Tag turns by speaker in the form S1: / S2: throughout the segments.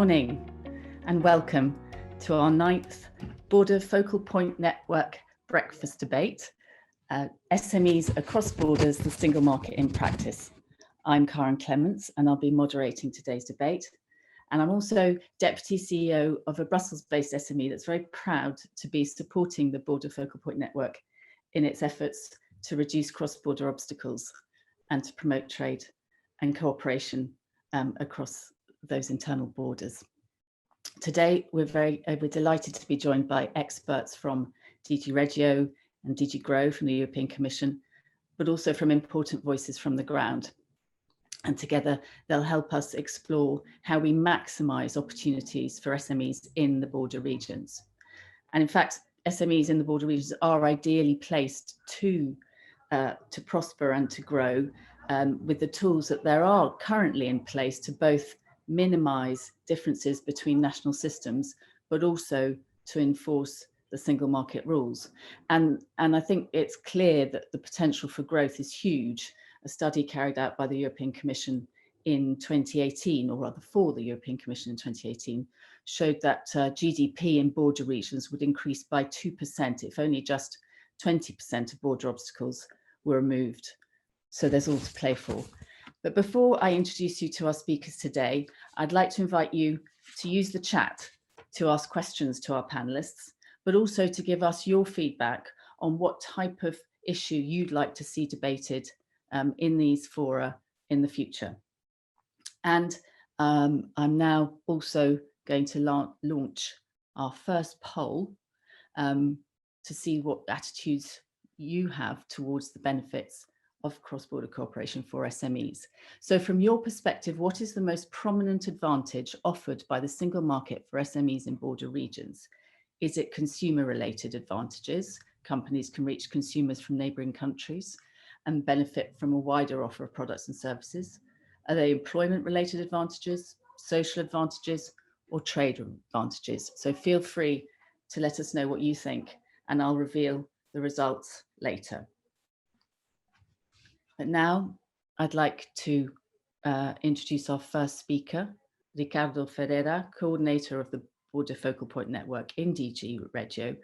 S1: morning and welcome to our 9th Border Focal Point Network Breakfast Debate, SMEs Across Borders, the Single Market in Practice. I'm Karen Clements and I'll be moderating today's debate. And I'm also Deputy CEO of a Brussels-based SME that's very proud to be supporting the Border Focal Point Network in its efforts to reduce cross-border obstacles and to promote trade and cooperation across those internal borders. Today, we're delighted to be joined by experts from DG REGIO and DG GROW from the European Commission, but also from important voices from the ground. And together, they'll help us explore how we maximise opportunities for SMEs in the border regions. And in fact, SMEs in the border regions are ideally placed to prosper and to grow with the tools that there are currently in place to both minimise differences between national systems, but also to enforce the single market rules. And I think it's clear that the potential for growth is huge. A study carried out by the European Commission in 2018, or rather for the European Commission in 2018, showed that GDP in border regions would increase by 2% if only just 20% of border obstacles were removed. So there's all to play for. But before I introduce you to our speakers today, I'd like to invite you to use the chat to ask questions to our panelists, but also to give us your feedback on what type of issue you'd like to see debated in these fora in the future. And I'm now also going to launch our first poll to see what attitudes you have towards the benefits of cross-border cooperation for SMEs. So from your perspective, what is the most prominent advantage offered by the single market for SMEs in border regions? Is it consumer-related advantages? Companies can reach consumers from neighbouring countries and benefit from a wider offer of products and services? Are they employment-related advantages, social advantages, or trade advantages? So feel free to let us know what you think, and I'll reveal the results later. But now I'd like to introduce our first speaker, Ricardo Ferreira, coordinator of the Border Focal Point Network in DG REGIO,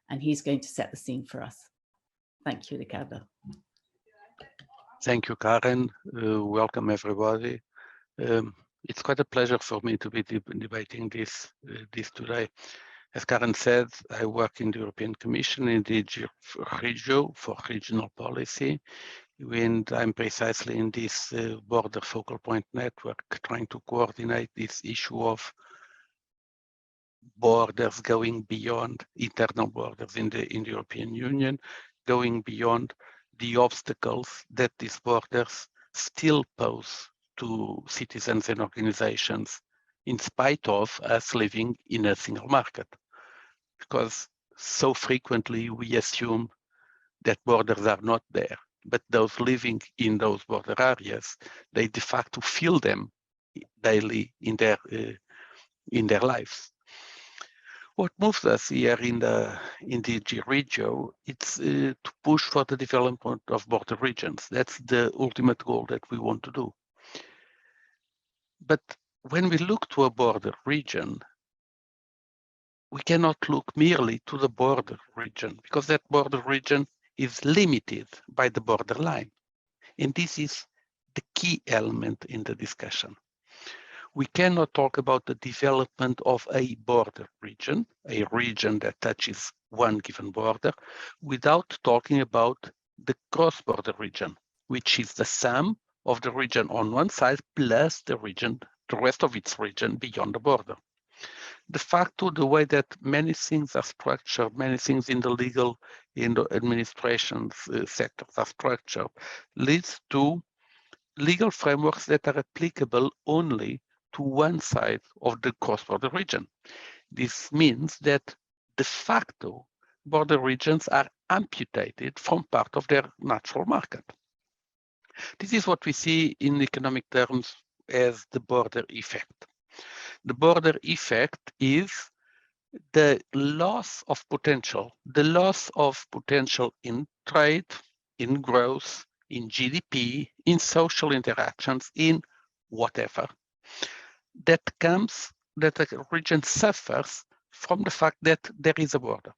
S1: and he's going to set the scene for us. Thank you, Ricardo.
S2: Thank you, Karen. Welcome, everybody. It's quite a pleasure for me to be debating this today. As Karen said, I work in the European Commission in DG REGIO for regional policy, and I'm precisely in this border focal point network trying to coordinate this issue of borders going beyond internal borders in the European Union, going beyond the obstacles that these borders still pose to citizens and organizations in spite of us living in a single market. Because so frequently we assume that borders are not there, but those living in those border areas, they de facto feel them daily in their lives. What moves us here in DG REGIO, it's to push for the development of border regions. That's the ultimate goal that we want to do. But when we look to a border region, we cannot look merely to the border region, because that border region is limited by the border line. And this is the key element in the discussion. We cannot talk about the development of a border region, a region that touches one given border, without talking about the cross-border region, which is the sum of the region on one side plus the rest of its region beyond the border. De facto, the way that many things are structured, many things in the legal, in the administration sectors are structured, leads to legal frameworks that are applicable only to one side of the cross-border region. This means that de facto, border regions are amputated from part of their natural market. This is what we see in economic terms as the border effect. The border effect is the loss of potential in trade, in growth, in GDP, in social interactions, in whatever, that comes that a region suffers from the fact that there is a border.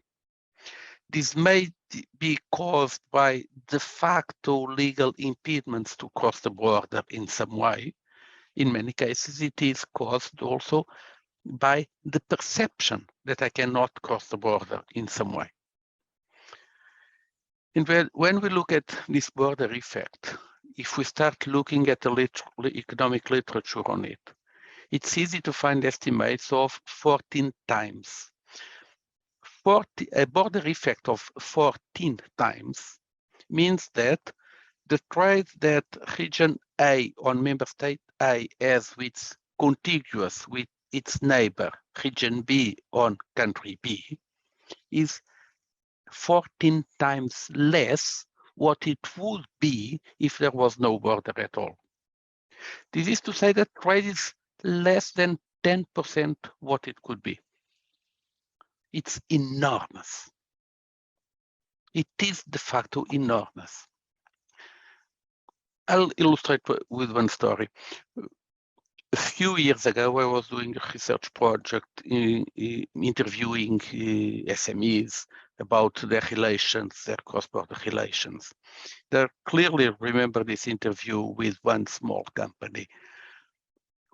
S2: This may be caused by de facto legal impediments to cross the border in some way. In many cases, it is caused also by the perception that I cannot cross the border in some way. And when we look at this border effect, if we start looking at the economic literature on it, it's easy to find estimates of 14 times. A border effect of 14 times means that the trade that region A on member state A has with contiguous with its neighbor, region B on country B, is 14 times less what it would be if there was no border at all. This is to say that trade is less than 10% what it could be. It's enormous. It is de facto enormous. I'll illustrate with one story. A few years ago, I was doing a research project interviewing SMEs about their relations, their cross-border relations. I clearly remember this interview with one small company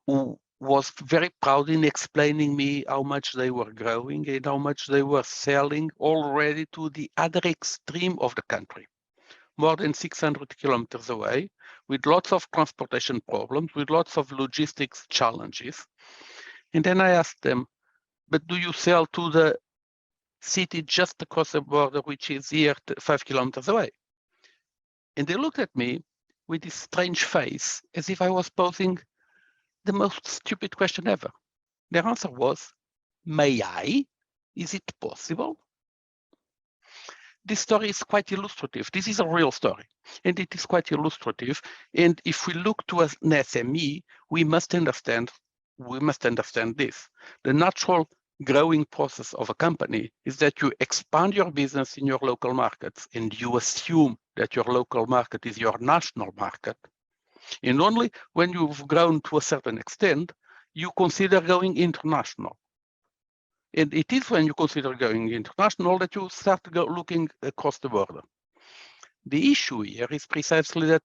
S2: who was very proud in explaining me how much they were growing and how much they were selling already to the other extreme of the country, more than 600 kilometers away, with lots of transportation problems, with lots of logistics challenges. And then I asked them, but do you sell to the city just across the border, which is here 5 kilometers away? And they looked at me with this strange face, as if I was posing the most stupid question ever. Their answer was, may I? Is it possible? This story is quite illustrative. This is a real story, and it is quite illustrative. And if we look to an SME, we must understand this. The natural growing process of a company is that you expand your business in your local markets, and you assume that your local market is your national market. And only when you've grown to a certain extent, you consider going international. And it is when you consider going international that you start looking across the border. The issue here is precisely that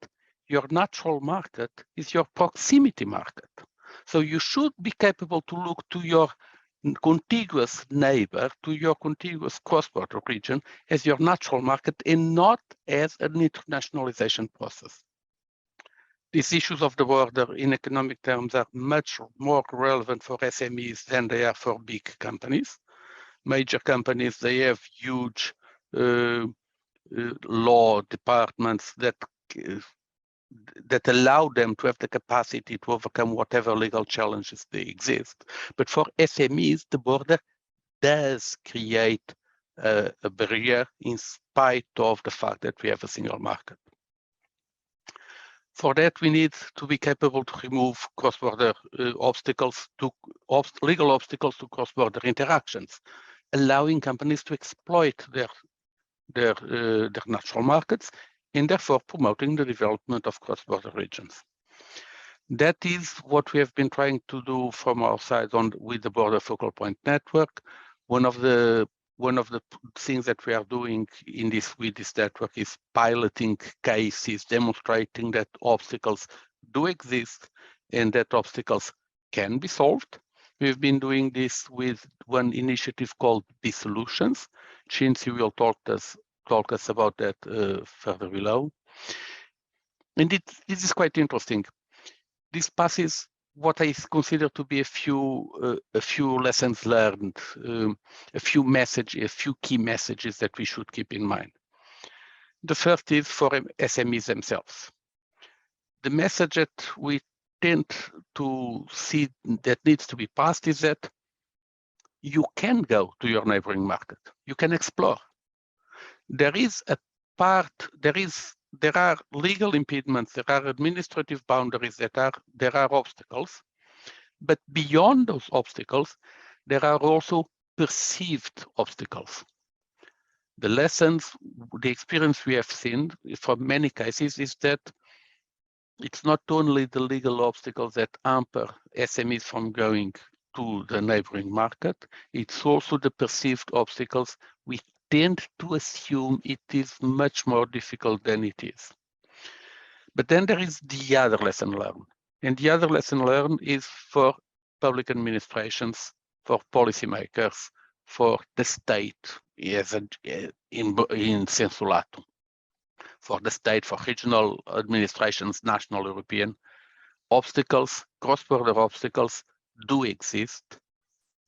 S2: your natural market is your proximity market. So you should be capable to look to your contiguous neighbor, to your contiguous cross-border region as your natural market and not as an internationalization process. These issues of the border in economic terms are much more relevant for SMEs than they are for big companies. Major companies, they have huge law departments that allow them to have the capacity to overcome whatever legal challenges they exist. But for SMEs, the border does create a barrier in spite of the fact that we have a single market. For that, we need to be capable to remove cross-border obstacles to legal obstacles to cross-border interactions, allowing companies to exploit their natural markets and therefore promoting the development of cross-border regions. That is what we have been trying to do from our side with the Border Focal Point Network. One of the things that we are doing with this network is piloting cases, demonstrating that obstacles do exist and that obstacles can be solved. We've been doing this with one initiative called B-Solutions. Cinzia will talk us about that further below. And this is quite interesting. This passes what I consider to be a few lessons learned, a few key messages that we should keep in mind. The first is for SMEs themselves. The message that we tend to see that needs to be passed is that you can go to your neighboring market. You can explore. There are legal impediments, there are administrative boundaries, there are obstacles, but beyond those obstacles, there are also perceived obstacles. The experience we have seen from many cases is that it's not only the legal obstacles that hamper SMEs from going to the neighboring market. It's also the perceived obstacles. We tend to assume it is much more difficult than it is. But then there is the other lesson learned. And the other lesson learned is for public administrations, for policymakers, for the state as in sensu lato, for the state, for regional administrations, national, European. Obstacles, cross-border obstacles do exist.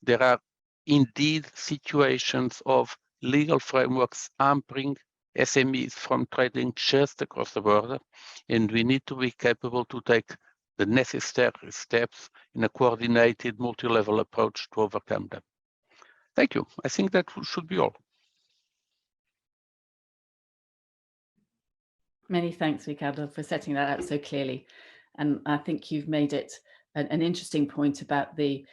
S2: There are indeed situations of legal frameworks hampering SMEs from trading just across the border, and we need to be capable to take the necessary steps in a coordinated multi-level approach to overcome them. Thank you. I think that should be all.
S1: Many thanks, Ricardo, for setting that out so clearly. And I think you've made it an interesting point about the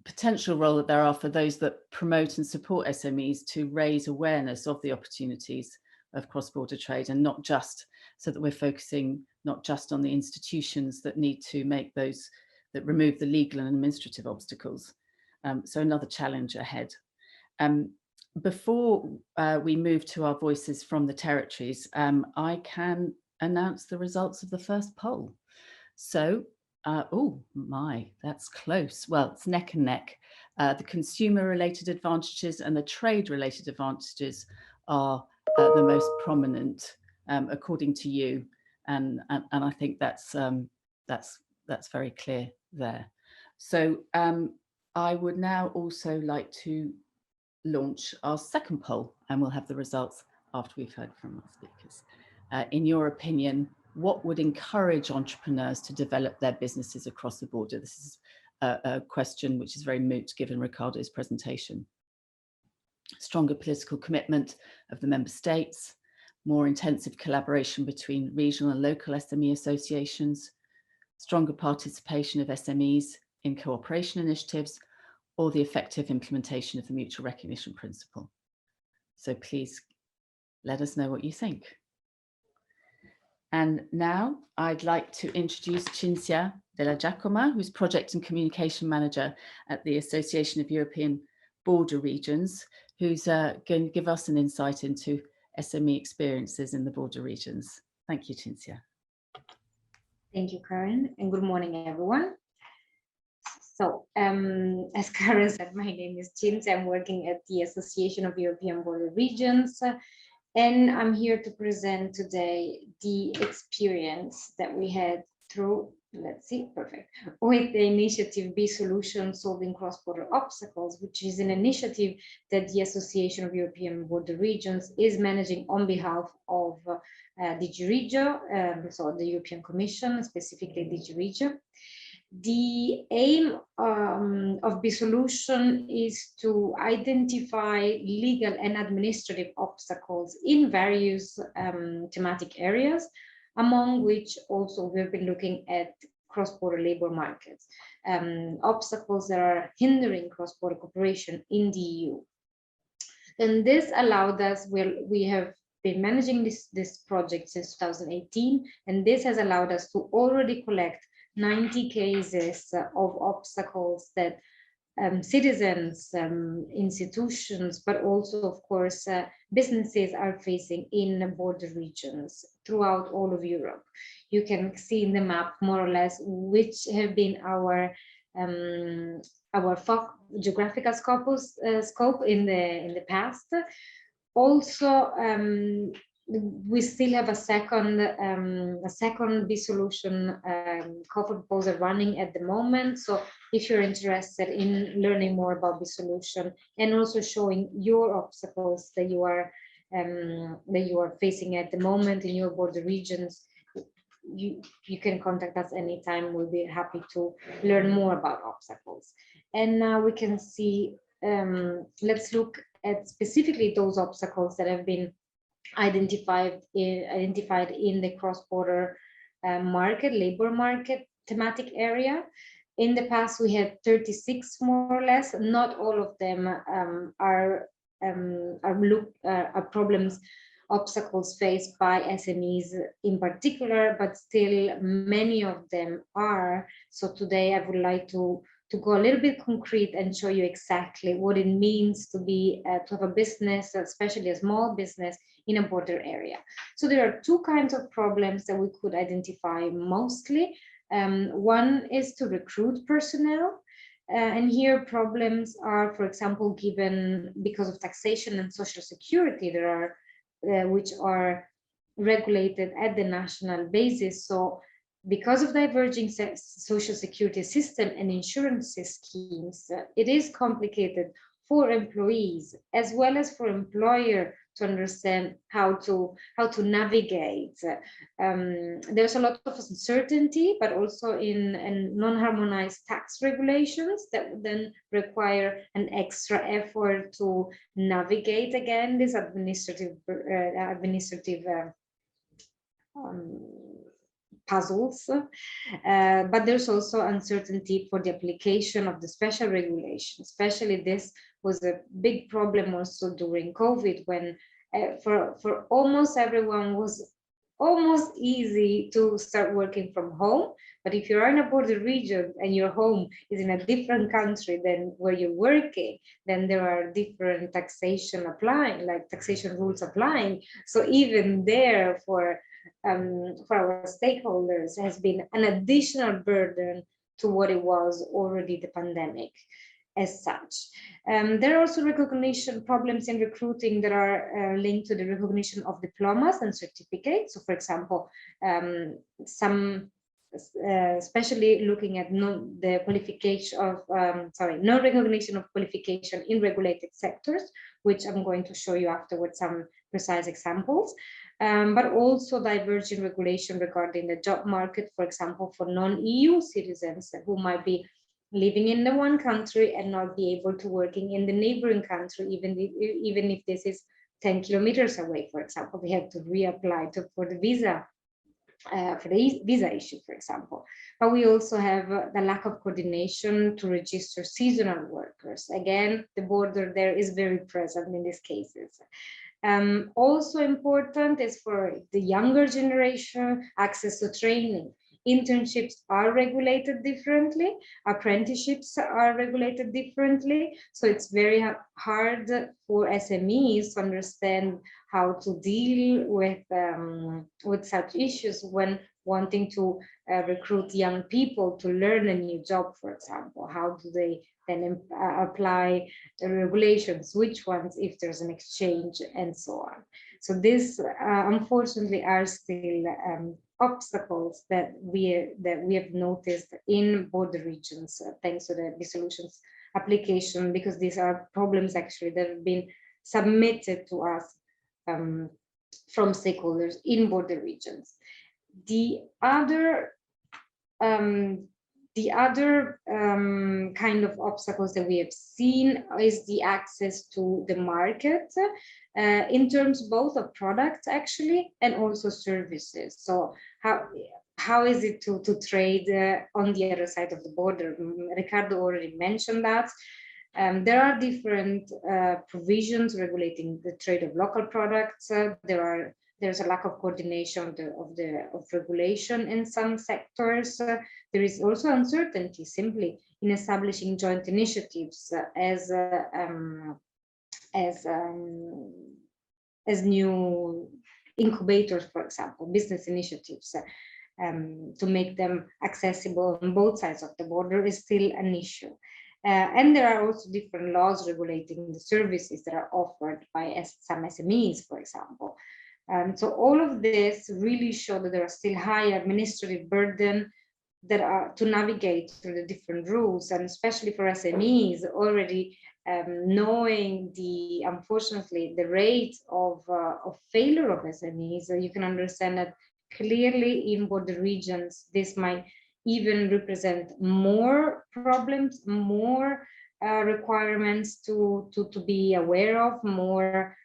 S1: potential role that there are for those that promote and support SMEs to raise awareness of the opportunities of cross-border trade, and not just so that we're focusing not just on the institutions that need to make those, that remove the legal and administrative obstacles. So another challenge ahead. Before we move to our voices from the territories, I can announce the results of the first poll. So, oh my, that's close. Well, it's neck and neck. The consumer-related advantages and the trade-related advantages are the most prominent, according to you, and I think that's very clear there. So I would now also like to launch our second poll, and we'll have the results after we've heard from our speakers. In your opinion, what would encourage entrepreneurs to develop their businesses across the border? This is a question which is very moot given Ricardo's presentation. Stronger political commitment of the member states, more intensive collaboration between regional and local SME associations, stronger participation of SMEs in cooperation initiatives, or the effective implementation of the mutual recognition principle. So please let us know what you think. And now I'd like to introduce Cinzia Dellagiacoma, who's Project and Communication Manager at the Association of European Border Regions, who's going to give us an insight into SME experiences in the border regions. Thank you, Cinzia.
S3: Thank you, Karen, and good morning, everyone. So, as Karen said, my name is Cinzia. I'm working at the Association of European Border Regions, and I'm here to present today the experience that we had through, let's see, perfect, with the initiative Be Solution Solving Cross-Border Obstacles, which is an initiative that the Association of European Border Regions is managing on behalf of DG REGIO, so the European Commission, specifically DG REGIO. The aim of Be Solution is to identify legal and administrative obstacles in various thematic areas, among which also we've been looking at cross-border labor markets, obstacles that are hindering cross-border cooperation in the EU. And this allowed us, we have been managing this project since 2018, and this has allowed us to already collect 90 cases of obstacles that citizens, institutions, but also, of course, businesses are facing in border regions throughout all of Europe. You can see in the map more or less which have been our geographical scope in the past. Also, we still have a second Be Solution call for proposal running at the moment. So if you're interested in learning more about Be Solution and also showing your obstacles that you are facing at the moment in your border regions, you can contact us anytime. We'll be happy to learn more about obstacles. And now we can see, let's look at specifically those obstacles that have been identified in the cross-border labor market thematic area. In the past, we had 36 more or less. Not all of them are problems, obstacles faced by SMEs in particular, but still many of them are. So today I would like to to go a little bit concrete and show you exactly what it means to be to have a business, especially a small business in a border area. So there are two kinds of problems that we could identify mostly. One is to recruit personnel. And here problems are, for example, given because of taxation and social security, there are which are regulated at the national basis. So because of diverging social security system and insurance schemes, it is complicated for employees as well as for employer to understand how to navigate. There's a lot of uncertainty, but also in non-harmonized tax regulations that would then require an extra effort to navigate again this administrative puzzles, but there's also uncertainty for the application of the special regulation. Especially this was a big problem also during COVID, when for almost everyone was almost easy to start working from home. But if you're in a border region and your home is in a different country than where you're working, then there are different taxation applying, like taxation rules applying. So even there for our stakeholders has been an additional burden to what it was already the pandemic as such. There are also recognition problems in recruiting that are linked to the recognition of diplomas and certificates. So for example, especially looking at no recognition of qualification in regulated sectors, which I'm going to show you afterwards some precise examples. But also diverging regulation regarding the job market, for example, for non-EU citizens who might be living in the one country and not be able to working in the neighboring country, even if this is 10 kilometers away, for example. They have to reapply for the visa issue, for example. But we also have the lack of coordination to register seasonal workers. Again, the border there is very present in these cases. Also important is for the younger generation, access to training. Internships are regulated differently, apprenticeships are regulated differently. So it's very hard for SMEs to understand how to deal with such issues when wanting to recruit young people to learn a new job, for example. How do they then apply the regulations, which ones if there's an exchange, and so on. So this unfortunately are still obstacles that we have noticed in border regions thanks to the solutions application, because these are problems actually that have been submitted to us from stakeholders in border regions. The other kind of obstacles that we have seen is the access to the market in terms both of products actually and also services. So how is it to trade on the other side of the border? Ricardo already mentioned that. There are different provisions regulating the trade of local products. There's a lack of coordination of regulation in some sectors. There is also uncertainty simply in establishing joint initiatives as new incubators, for example, business initiatives. To make them accessible on both sides of the border is still an issue. And there are also different laws regulating the services that are offered by some SMEs, for example. So all of this really show that there are still high administrative burden that are to navigate through the different rules, and especially for SMEs already knowing unfortunately the rate of failure of SMEs. So you can understand that clearly in border regions this might even represent more problems, more requirements to be aware of, more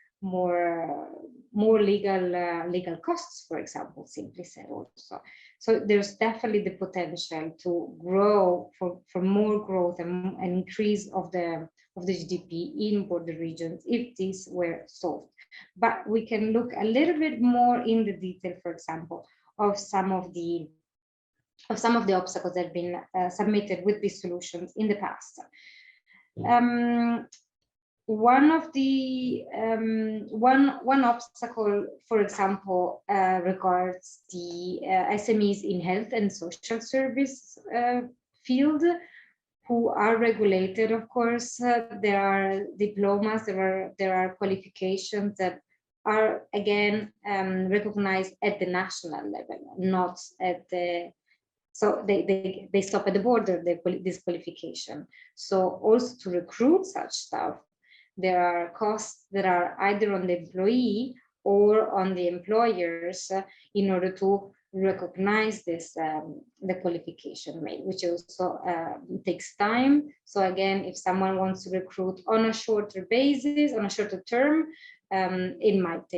S3: legal costs, for example, simply said also. So there's definitely the potential to grow for more growth and increase of the GDP in border regions if these were solved. But we can look a little bit more in the detail, for example, of some of the some of the obstacles that have been submitted with these solutions in the past. One of the one obstacle, for example, regards the SMEs in health and social service field, who are regulated. Of course, there are diplomas, there are qualifications that are again recognized at the national level, not at the. So they stop at the border, this qualification. So also to recruit such staff, there are costs that are either on the employee or on the employers in order to recognize this the qualification made, which also takes time. So again, if someone wants to recruit on a shorter basis, on a shorter term, it might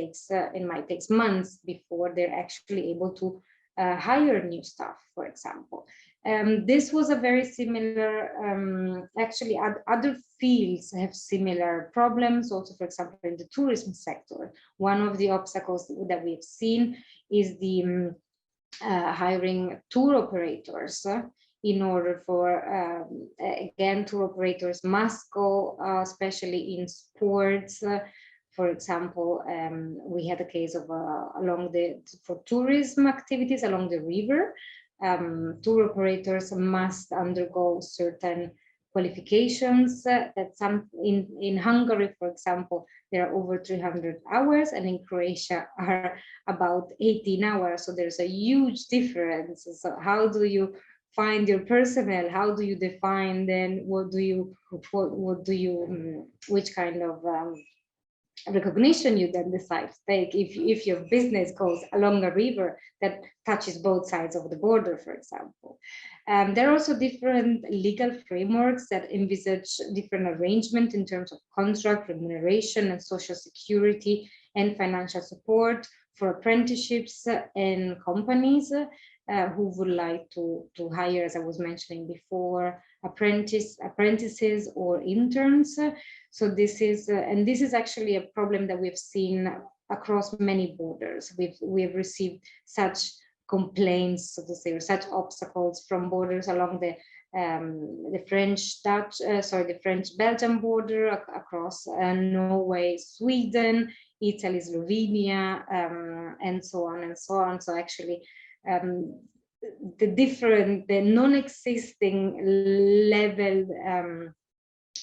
S3: take months before they're actually able to hire new staff, for example. This was a very similar, actually other fields have similar problems also, for example, in the tourism sector. One of the obstacles that we've seen is the hiring tour operators. In order for, again, tour operators must go, especially in sports. For example, we had a case of for tourism activities along the river. Tour operators must undergo certain qualifications that in Hungary, for example, there are over 300 hours, and in Croatia are about 18 hours. So there's a huge difference. So how do you find your personnel? How do you define then which kind of recognition you then decide to take if your business goes along a river that touches both sides of the border, for example. There are also different legal frameworks that envisage different arrangement in terms of contract, remuneration, and social security and financial support for apprenticeships and companies who would like to hire, as I was mentioning before, apprentices or interns. So this is actually a problem that we've seen across many borders. We've received such complaints, so to say, or such obstacles from borders along the French-Belgian border, across Norway, Sweden, Italy, Slovenia, and so on and so on. So actually, the non-existing level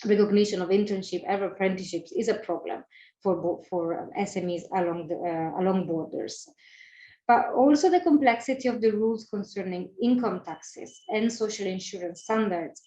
S3: recognition of internship or apprenticeships is a problem for SMEs along borders. But also the complexity of the rules concerning income taxes and social insurance standards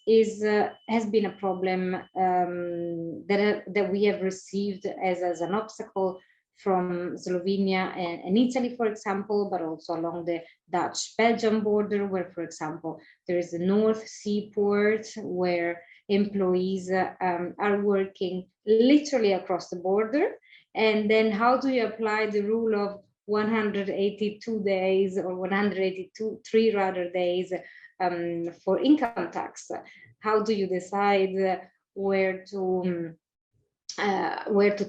S3: has been a problem that we have received as an obstacle from Slovenia and Italy, for example, but also along the Dutch-Belgian border, where, for example, there is the North Sea port where employees are working literally across the border. And then how do you apply the rule of 182 days or 183 rather days for income tax? How do you decide where to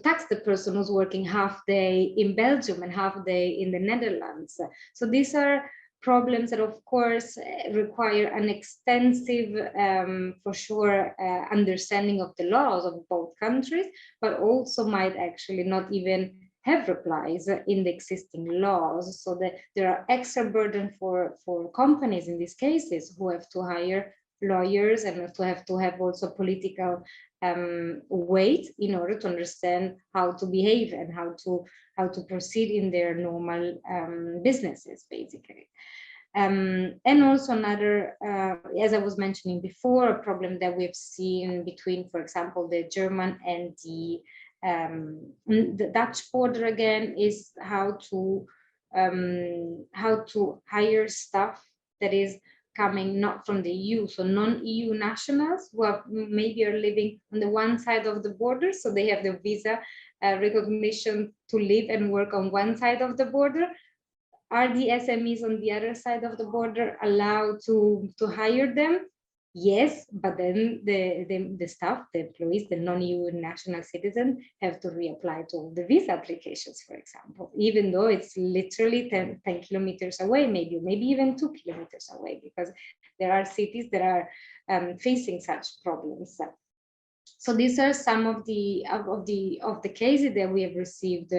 S3: tax the person who's working half day in Belgium and half day in the Netherlands? So these are problems that, of course, require an extensive, for sure, understanding of the laws of both countries, but also might actually not even have replies in the existing laws, so that there are extra burden for companies in these cases who have to hire lawyers and have to have also political weight in order to understand how to behave and how to proceed in their normal businesses, basically. And also another, as I was mentioning before, a problem that we've seen between, for example, the German and the Dutch border again is how to hire staff that is coming not from the EU, so non-EU nationals who maybe are living on the one side of the border, so they have the visa recognition to live and work on one side of the border. Are the SMEs on the other side of the border allowed to hire them? yes, but then the staff, the employees, the non-EU national citizens have to reapply to all the visa applications, for example, even though it's literally 10 kilometers away, maybe even 2 kilometers away, because there are cities that are facing such problems. So these are some of the cases that we have received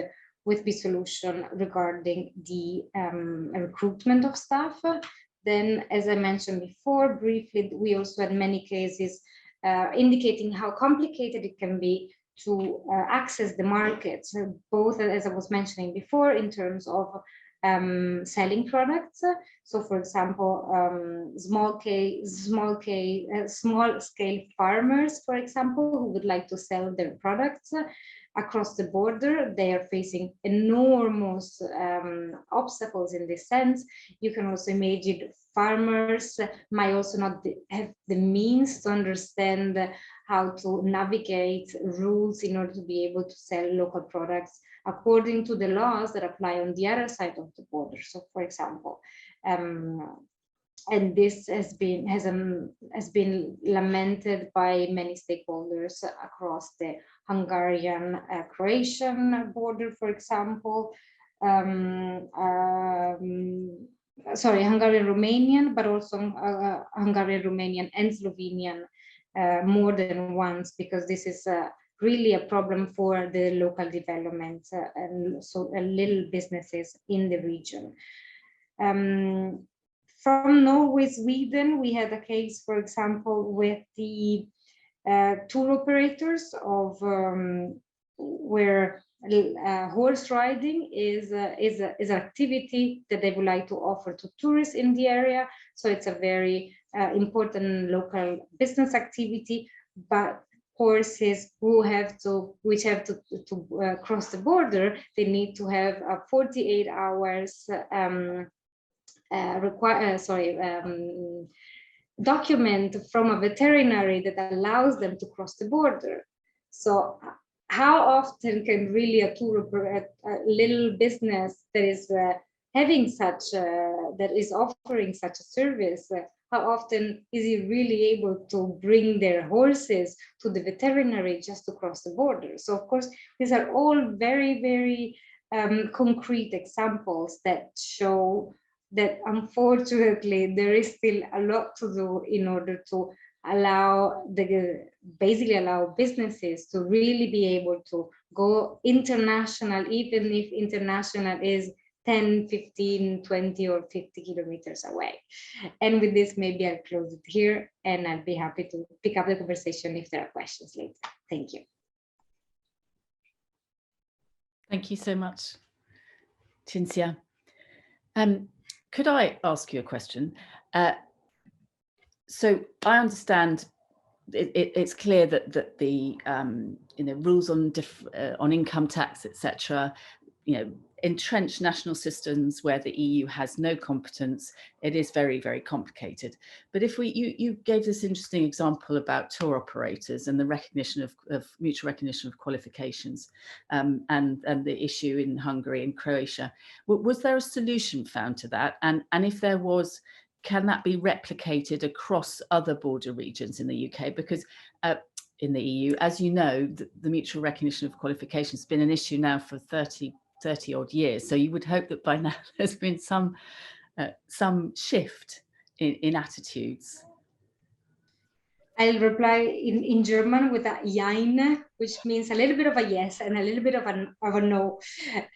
S3: with B-Solution regarding the recruitment of staff. Then, as I mentioned before, briefly, we also had many cases indicating how complicated it can be to access the market, both, as I was mentioning before, in terms of selling products. So, for example, small scale farmers, for example, who would like to sell their products across the border, they are facing enormous obstacles in this sense. You can also imagine farmers might also not have the means to understand how to navigate rules in order to be able to sell local products according to the laws that apply on the other side of the border. So, for example, and this has been lamented by many stakeholders across the Hungarian-Croatian border, for example, Hungarian-Romanian, but also Hungarian-Romanian and Slovenian more than once, because this is really a problem for the local development and so little businesses in the region. From Norway, Sweden, we had a case, for example, with the tour operators of where horse riding is an activity that they would like to offer to tourists in the area. So it's a very important local business activity, but horses which have to cross the border, they need to have a 48 hours document from a veterinary that allows them to cross the border. So how often can really a little business that is having such that is offering such a service, how often is he really able to bring their horses to the veterinary just to cross the border? So of course, these are all very, very concrete examples that show that unfortunately there is still a lot to do in order to basically allow businesses to really be able to go international, even if international is 10, 15, 20 or 50 kilometers away. And with this, maybe I'll close it here, and I'll be happy to pick up the conversation if there are questions later. Thank you.
S1: Thank you so much, Cinzia. Could I ask you a question? So I understand it's clear that the rules on income tax, etc., entrench national systems where the EU has no competence. It is very, very complicated. But if you gave this interesting example about tour operators and the recognition of mutual recognition of qualifications, and the issue in Hungary and Croatia, was there a solution found to that? And if there was, can that be replicated across other border regions in the UK? Because in the EU, as you know, the mutual recognition of qualifications has been an issue now for 30 odd years. So you would hope that by now there's been some shift in attitudes.
S3: I'll reply in German with a Jein, which means a little bit of a yes and a little bit of a no.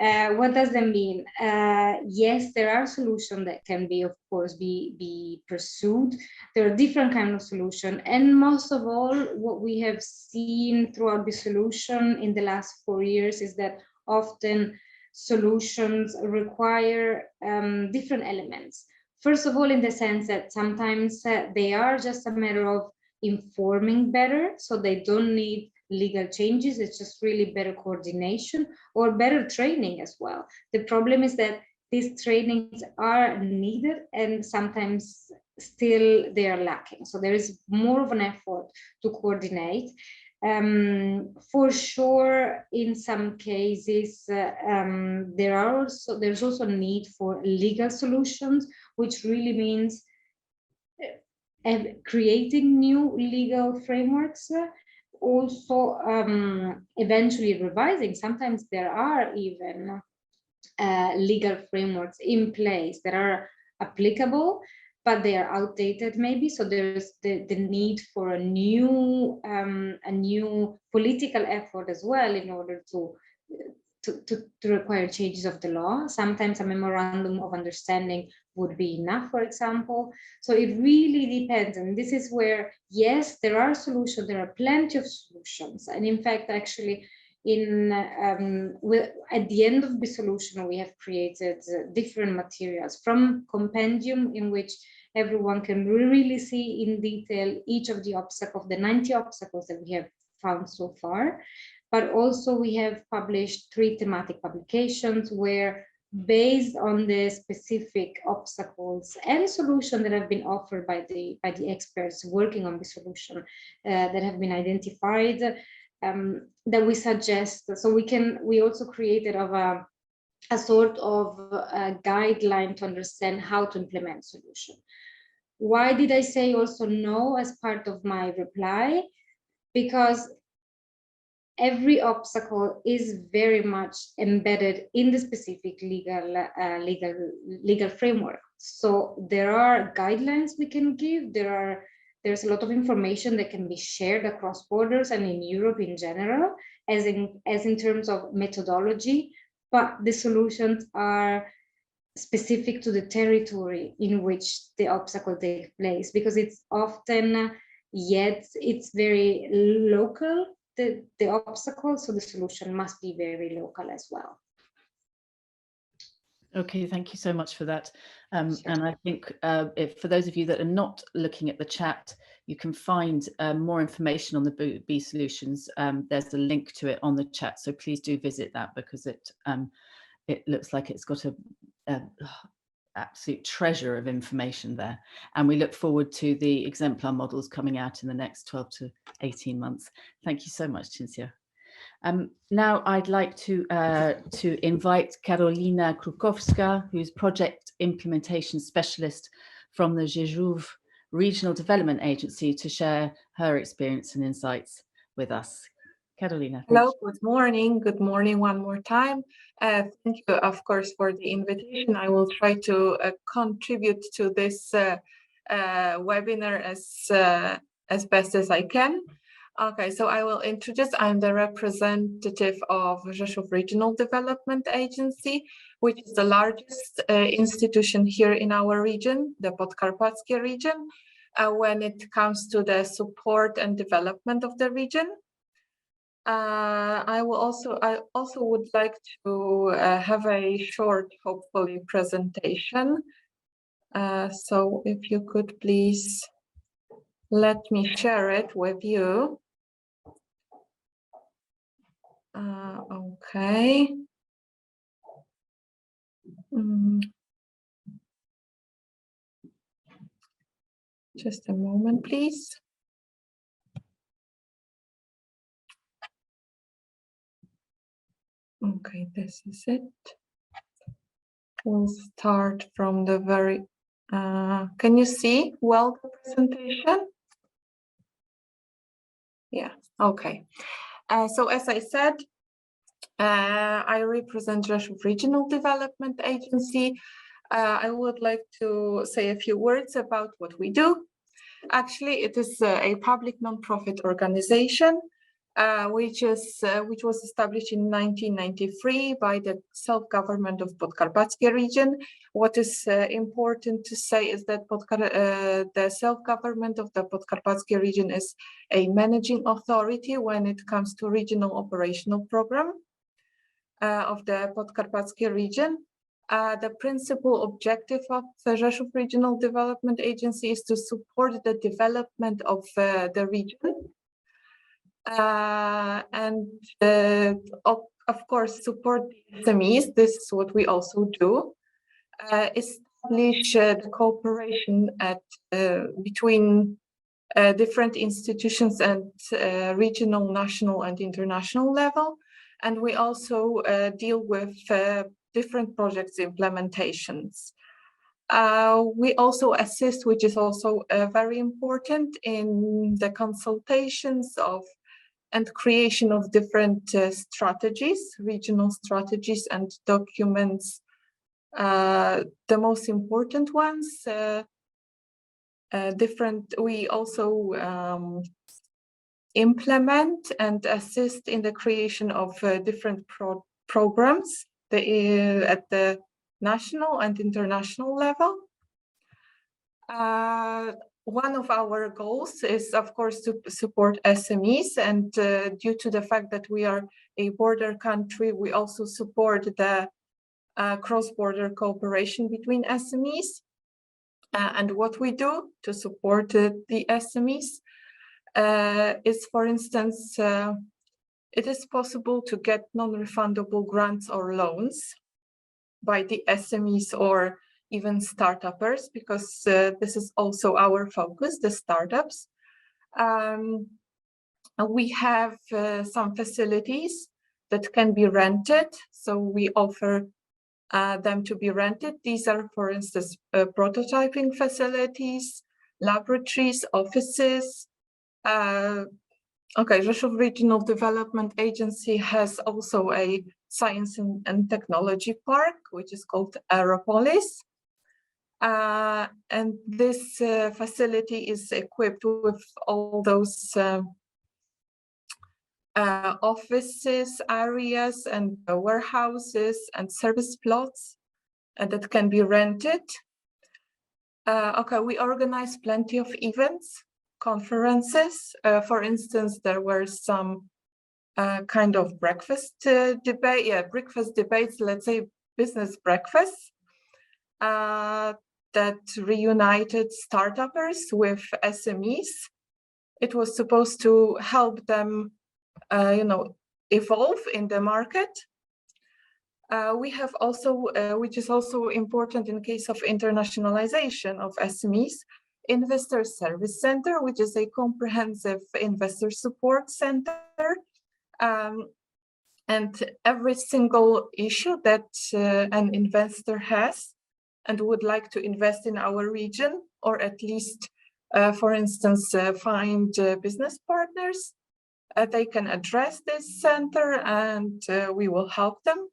S3: What does that mean? Yes, there are solutions that can be, of course, be pursued. There are different kinds of solutions. And most of all, what we have seen throughout the solution in the last 4 years is that often solutions require different elements. First of all, in the sense that sometimes they are just a matter of informing better, so they don't need legal changes. It's just really better coordination or better training as well. The problem is that these trainings are needed and sometimes still they are lacking. So there is more of an effort to coordinate. For sure, in some cases, there's also need for legal solutions, which really means creating new legal frameworks, also eventually revising. Sometimes there are even legal frameworks in place that are applicable, but they are outdated maybe. So there's the need for a new political effort as well in order to require changes of the law. Sometimes a memorandum of understanding would be enough, for example. So it really depends. And this is where, yes, there are solutions, there are plenty of solutions. And in fact, actually, at the end of the solution, we have created different materials from compendium in which everyone can really see in detail each of the obstacles, the 90 obstacles that we have found so far. But also we have published 3 thematic publications where, based on the specific obstacles and solutions that have been offered by the experts working on the solution that have been identified, that we suggest. So we also created a sort of a guideline to understand how to implement solution. Why did I say also no as part of my reply? Because every obstacle is very much embedded in the specific legal framework. So there are guidelines we can give. There's a lot of information that can be shared across borders and in Europe in general, as in terms of methodology, but the solutions are specific to the territory in which the obstacle takes place, because it's often, yet it's very local, the obstacle, so the solution must be very local as well.
S1: Okay, thank you so much for that.
S3: Sure.
S1: And I think for those of you that are not looking at the chat, you can find more information on the B solutions. There's a link to it on the chat, so please do visit that, because it looks like it's got a absolute treasure of information there. And we look forward to the exemplar models coming out in the next 12 to 18 months. Thank you so much, Cinzia. Now I'd like to invite Karolina Krukowska, who's Project Implementation Specialist from the Rzeszow Regional Development Agency, to share her experience and insights with us. Karolina.
S4: Hello, good morning. Good morning one more time. Thank you, of course, for the invitation. I will try to contribute to this webinar as best as I can. Okay, so I will introduce, I'm the representative of Rzeszow Regional Development Agency, which is the largest institution here in our region, the Podkarpackie region, when it comes to the support and development of the region. I also would like to have a short, hopefully, presentation. So if you could please let me share it with you. Okay. Just a moment, please. Okay, this is it. We'll start from the very, can you see well the presentation? Yeah, okay. So as I said, I represent Rzeszow Regional Development Agency. I would like to say a few words about what we do. Actually, it is a public non-profit organization, which was established in 1993 by the self-government of Podkarpackie region. What is important to say is that the self-government of the Podkarpackie region is a managing authority when it comes to regional operational program of the Podkarpackie region. The principal objective of the Rzeszow Regional Development Agency is to support the development of the region. And of course, support the SMEs. This is what we also do. Establish the cooperation between different institutions and regional, national, and international level. And we also deal with different projects implementations. We also assist, which is also very important, in the consultations of and creation of different strategies, regional strategies and documents. The most important ones, we also implement and assist in the creation of different programs at the national and international level. One of our goals is, of course, to support SMEs, and due to the fact that we are a border country, we also support the cross-border cooperation between SMEs. And what we do to support the SMEs is, for instance, it is possible to get non-refundable grants or loans by the SMEs or even startuppers, because this is also our focus, the startups. We have some facilities that can be rented, so we offer them to be rented. These are, for instance, prototyping facilities, laboratories, offices. Rzeszow Regional Development Agency has also a science and technology park, which is called Aeropolis. And this facility is equipped with all those offices, areas, and warehouses and service plots that can be rented. We organize plenty of events, conferences. For instance, there were some kind of breakfast debates, let's say business breakfasts, that reunited startuppers with SMEs. It was supposed to help them, evolve in the market. We have also, which is also important in case of internationalization of SMEs, Investor Service Center, which is a comprehensive investor support center. And every single issue that an investor has and would like to invest in our region, or at least, for instance, find business partners, they can address this center, and we will help them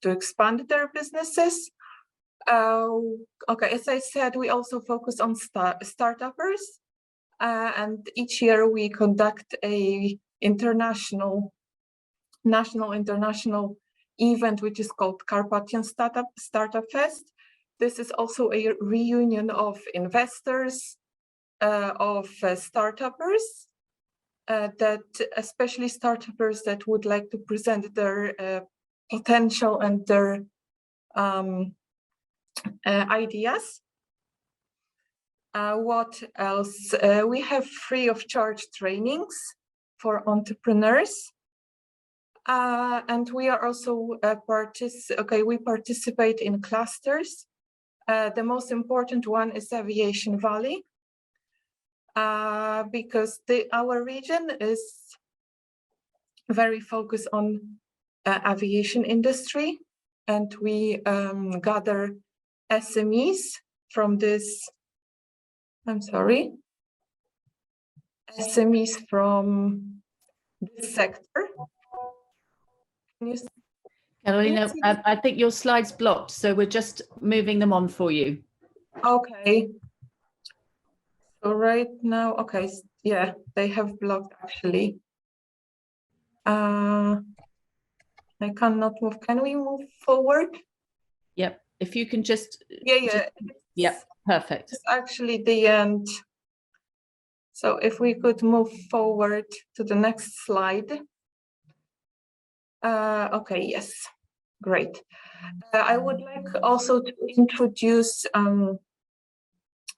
S4: to expand their businesses. As I said, we also focus on startuppers, and each year we conduct a national international event, which is called Carpathian Startup Fest. This is also a reunion of investors, of startuppers, that especially startuppers that would like to present their potential and their ideas. What else? We have free of charge trainings for entrepreneurs. And we are also we participate in clusters. The most important one is Aviation Valley, because our region is very focused on aviation industry, and we gather SMEs from this, SMEs from this sector.
S1: Karolina, I think your slide's blocked, so we're just moving them on for you.
S4: Okay. So right now, okay, yeah, they have blocked actually. I cannot move. Can we move forward?
S1: Yep. If you can just.
S4: Yeah.
S1: Yep. Perfect.
S4: It's actually the end. So if we could move forward to the next slide. Okay, yes, great. I would like also to introduce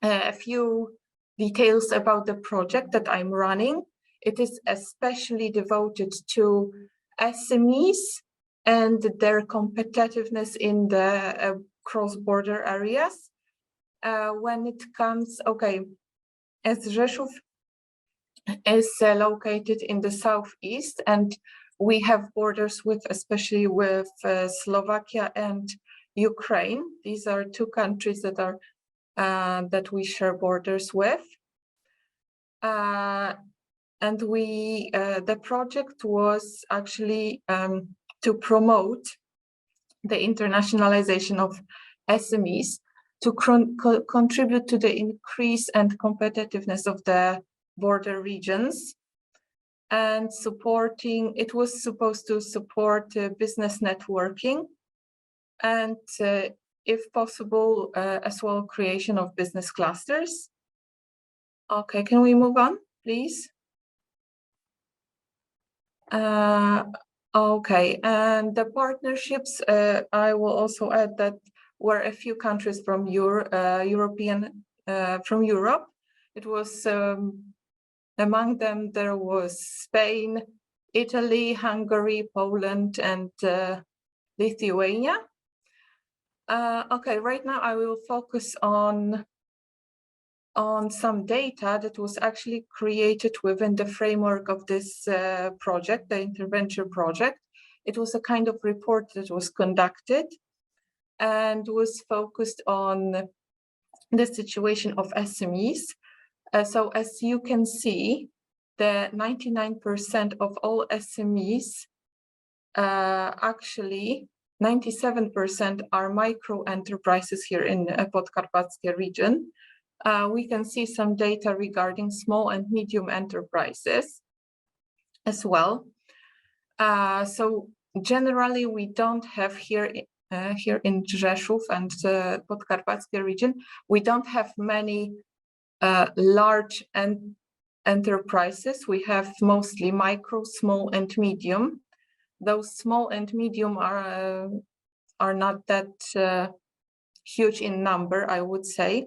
S4: a few details about the project that I'm running. It is especially devoted to SMEs and their competitiveness in the cross-border areas. When it comes, as Rzeszów is located in the southeast, and we have borders especially with Slovakia and Ukraine. These are two countries that are that we share borders with. And the project was actually to promote the internationalization of SMEs, to contribute to the increase and competitiveness of the border regions, and it was supposed to support business networking and, if possible, as well, creation of business clusters. Okay, can we move on, please? Okay, and the partnerships, I will also add that were a few countries from Europe. It was among them there was Spain, Italy, Hungary, Poland, and Lithuania. Okay, right now I will focus on some data that was actually created within the framework of this project, the intervention project. It was a kind of report that was conducted and was focused on the situation of SMEs. So as you can see, the 99% of all SMEs, actually 97% are micro enterprises here in Podkarpackie region. We can see some data regarding small and medium enterprises as well. So generally, we don't have here in Rzeszów and Podkarpackie region, we don't have many large enterprises. We have mostly micro, small, and medium. Those small and medium are not that huge in number, I would say.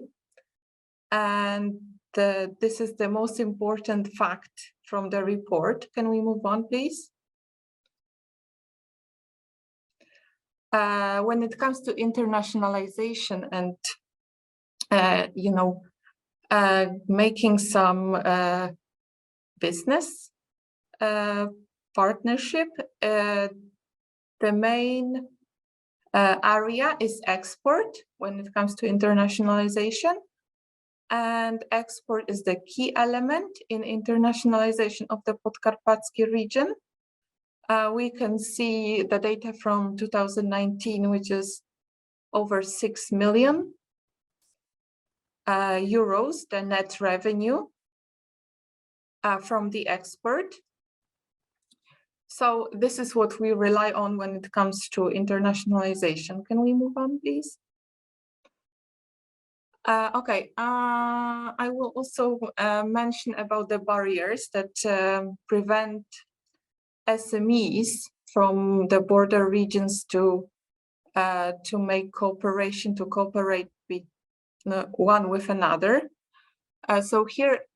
S4: And this is the most important fact from the report. Can we move on, please? When it comes to internationalization and, making some business partnership, the main area is export when it comes to internationalization. And export is the key element in internationalization of the Podkarpackie region. We can see the data from 2019, which is over 6 million euros, the net revenue from the export. So this is what we rely on when it comes to internationalization. Can we move on, please? Okay, I will also mention about the barriers that prevent SMEs from the border regions to make cooperation, to cooperate with one with another. So here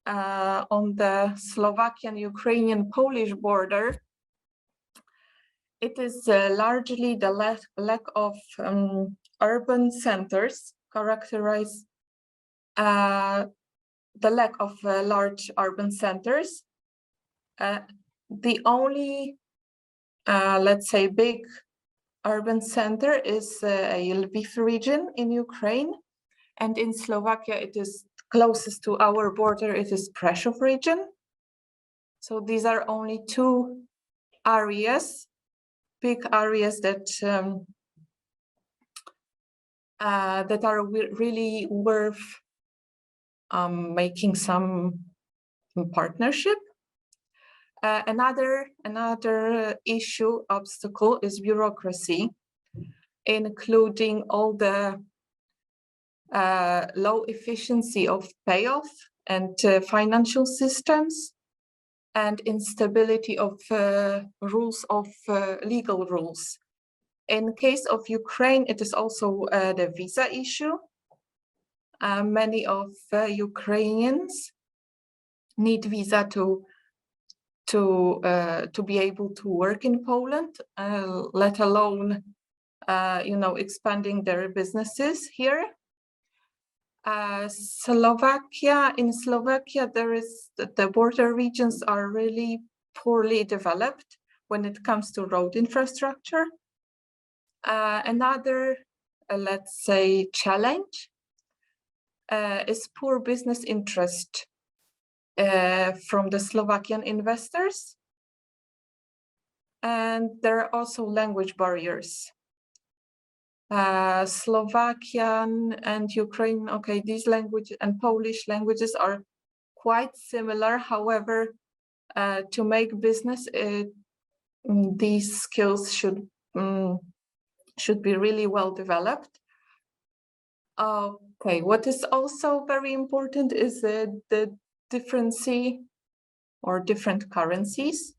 S4: on the Slovakian-Ukrainian-Polish border, it is largely the lack of urban centers, characterize the lack of large urban centers. The only, let's say, big urban center is Lviv region in Ukraine, and in Slovakia it is closest to our border, it is Rzeszow region. So these are only two areas, big areas that that are really worth making some partnership. Another issue, obstacle, is bureaucracy, including all the low efficiency of payoff and financial systems, and instability of rules of legal rules. In case of Ukraine, it is also the visa issue. Many of Ukrainians need visa to be able to work in Poland, let alone expanding their businesses here. In Slovakia, the border regions are really poorly developed when it comes to road infrastructure. Another, let's say, challenge is poor business interest from the Slovakian investors. And there are also language barriers. Slovakian and Ukrainian, okay, these languages and Polish languages are quite similar. However, to make business, these skills should be really well developed. Okay, what is also very important is the differency or different currencies.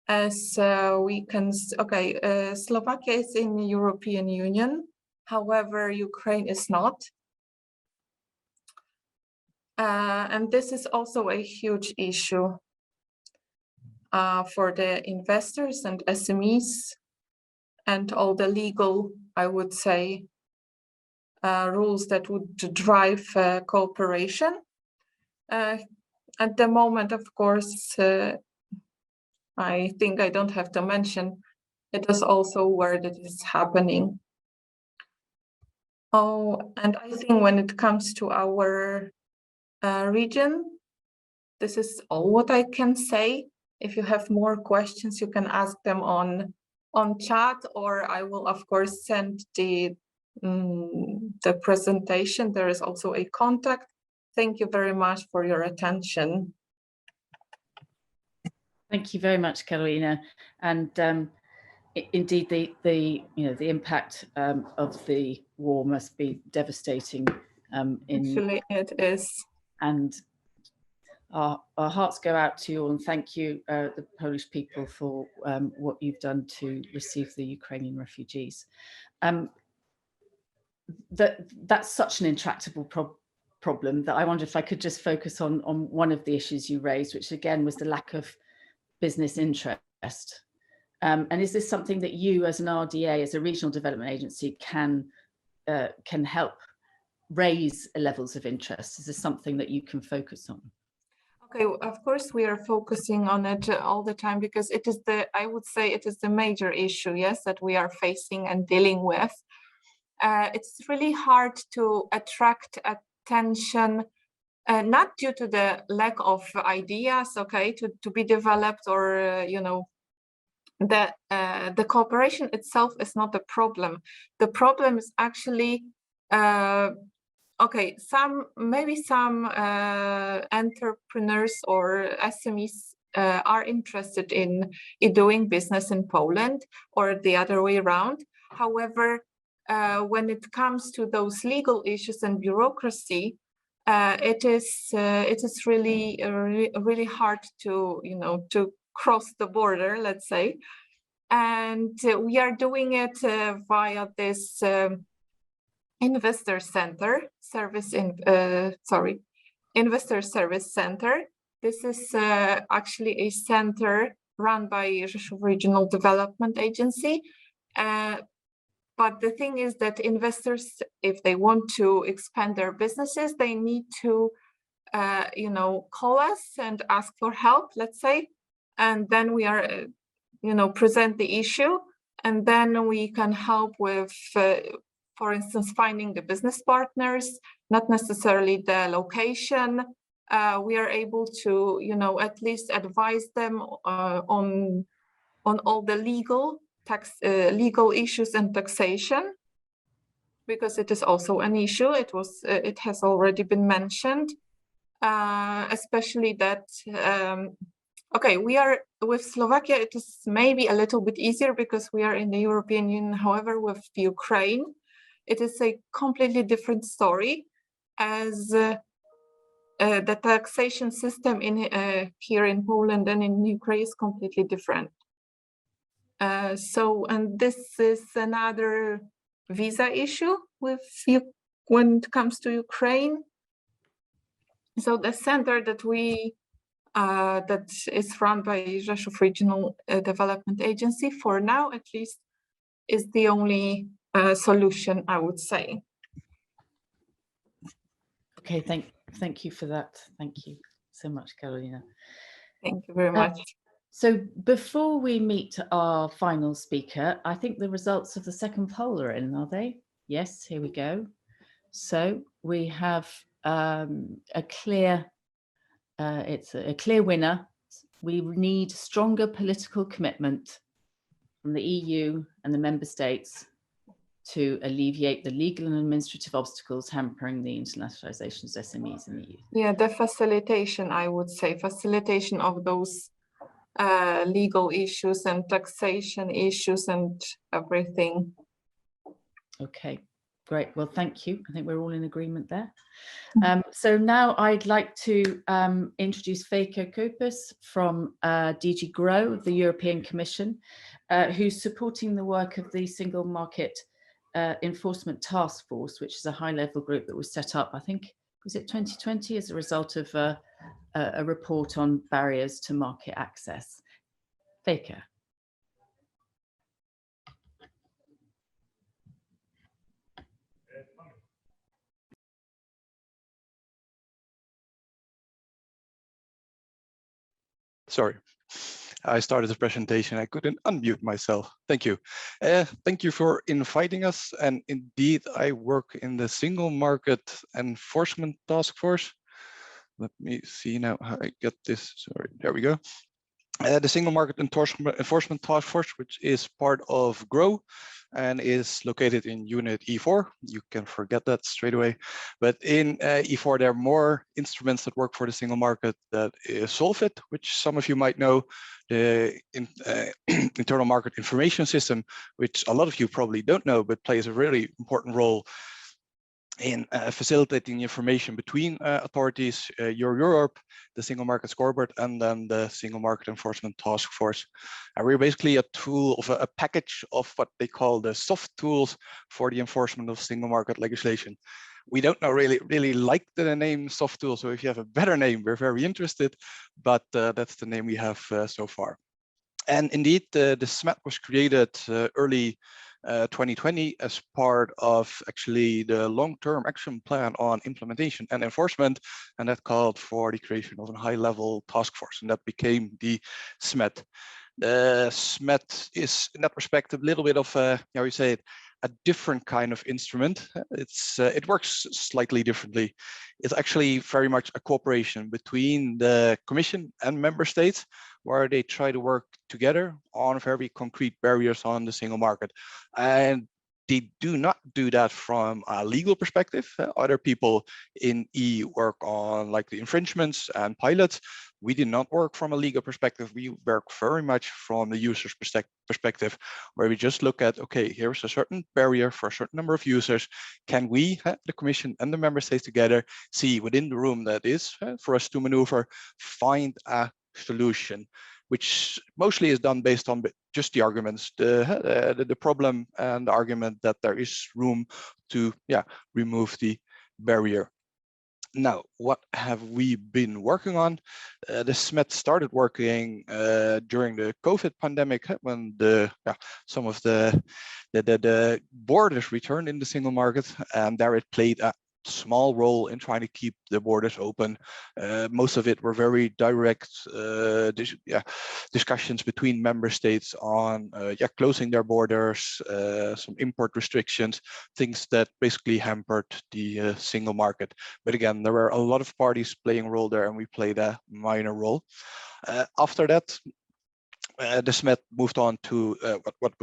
S4: As we can, okay, Slovakia is in the European Union, however, Ukraine is not. And this is also a huge issue for the investors and SMEs and all the legal, I would say, rules that would drive cooperation. At the moment, of course, I think I don't have to mention, it is also where that is happening. Oh, and I think when it comes to our region, this is all what I can say. If you have more questions, you can ask them on chat, or I will, of course, send the presentation. There is also a contact. Thank you very much for your attention.
S1: Thank you very much, Karolina. And indeed, the impact of the war must be devastating.
S4: Actually, it is.
S1: And our hearts go out to you all, and thank you, the Polish people, for what you've done to receive the Ukrainian refugees. That's such an intractable problem that I wonder if I could just focus on one of the issues you raised, which again was the lack of business interest. And is this something that you, as an RDA, as a regional development agency, can help raise levels of interest? Is this something that you can focus on?
S4: Okay, of course we are focusing on it all the time, because it is I would say it is the major issue, yes, that we are facing and dealing with. It's really hard to attract attention, not due to the lack of ideas, okay, to be developed, or the cooperation itself is not the problem. The problem is actually okay, maybe some entrepreneurs or SMEs are interested in doing business in Poland, or the other way around. However, when it comes to those legal issues and bureaucracy, it is really hard to to cross the border, let's say. And we are doing it via this Investor Service Center. This is actually a center run by Rzeszow Regional Development Agency. But the thing is that investors, if they want to expand their businesses, they need to, call us and ask for help, let's say, and then we are, present the issue, and then we can help with, for instance, finding the business partners, not necessarily the location. We are able to, at least advise them on all the legal issues and taxation, because it is also an issue. It has already been mentioned, especially that okay, we are with Slovakia, it is maybe a little bit easier because we are in the European Union. However, with Ukraine, it is a completely different story, as the taxation system here in Poland and in Ukraine is completely different. And this is another visa issue with when it comes to Ukraine. So the center that that is run by Rzeszow Regional Development Agency, for now at least, is the only solution, I would say.
S1: Okay, thank you for that. Thank you so much, Karolina.
S4: Thank you very much.
S1: So before we meet our final speaker, I think the results of the second poll are in, are they? Yes, here we go. So we have a clear, it's a clear winner. We need stronger political commitment from the EU and the member states to alleviate the legal and administrative obstacles hampering the internationalization of SMEs in the EU.
S4: Yeah, the facilitation, I would say, facilitation of those legal issues and taxation issues and everything.
S1: Okay, great. Well, thank you. I think we're all in agreement there. So now I'd like to introduce Feike Kuipers from DG GROW of the European Commission, who's supporting the work of the Single Market Enforcement Taskforce, which is a high-level group that was set up, I think, was it 2020, as a result of a report on barriers to market access. Feike.
S5: Sorry, I started the presentation. I couldn't unmute myself. Thank you. Thank you for inviting us. And indeed, I work in the Single Market Enforcement Taskforce. Let me see now how I get this. Sorry, there we go. The Single Market Enforcement Taskforce, which is part of GROW and is located in Unit E4. You can forget that straight away. But in E4, there are more instruments that work for the single market. That is Solvit, which some of you might know, the internal market information system, which a lot of you probably don't know, but plays a really important role in facilitating information between authorities, Europe, the Single Market Scoreboard, and then the Single Market Enforcement Task Force. And we're basically a tool of a package of what they call the soft tools for the enforcement of single market legislation. We don't know really like the name soft tool, so if you have a better name, we're very interested, but that's the name we have so far. And indeed, the SMET was created early 2020 as part of actually the long-term action plan on implementation and enforcement, and that called for the creation of a high-level task force, and that became the SMET. The SMET is, in that respect, a little bit of a, how you say it, a different kind of instrument. It works slightly differently. It's actually very much a cooperation between the Commission and member states, where they try to work together on very concrete barriers on the single market. And they do not do that from a legal perspective. Other people in EU work on like the infringements and pilots. We did not work from a legal perspective. We work very much from the user's perspective, where we just look at, okay, here's a certain barrier for a certain number of users. Can we, the Commission and the member states together, see within the room that is for us to maneuver, find a solution, which mostly is done based on just the arguments, the problem and the argument that there is room to remove the barrier. Now, what have we been working on? The SMET started working during the COVID pandemic, when some of the borders returned in the single market, and there it played a small role in trying to keep the borders open. Most of it were very direct discussions between member states on closing their borders, some import restrictions, things that basically hampered the single market. But again, there were a lot of parties playing a role there, and we played a minor role. After that, the SMET moved on to what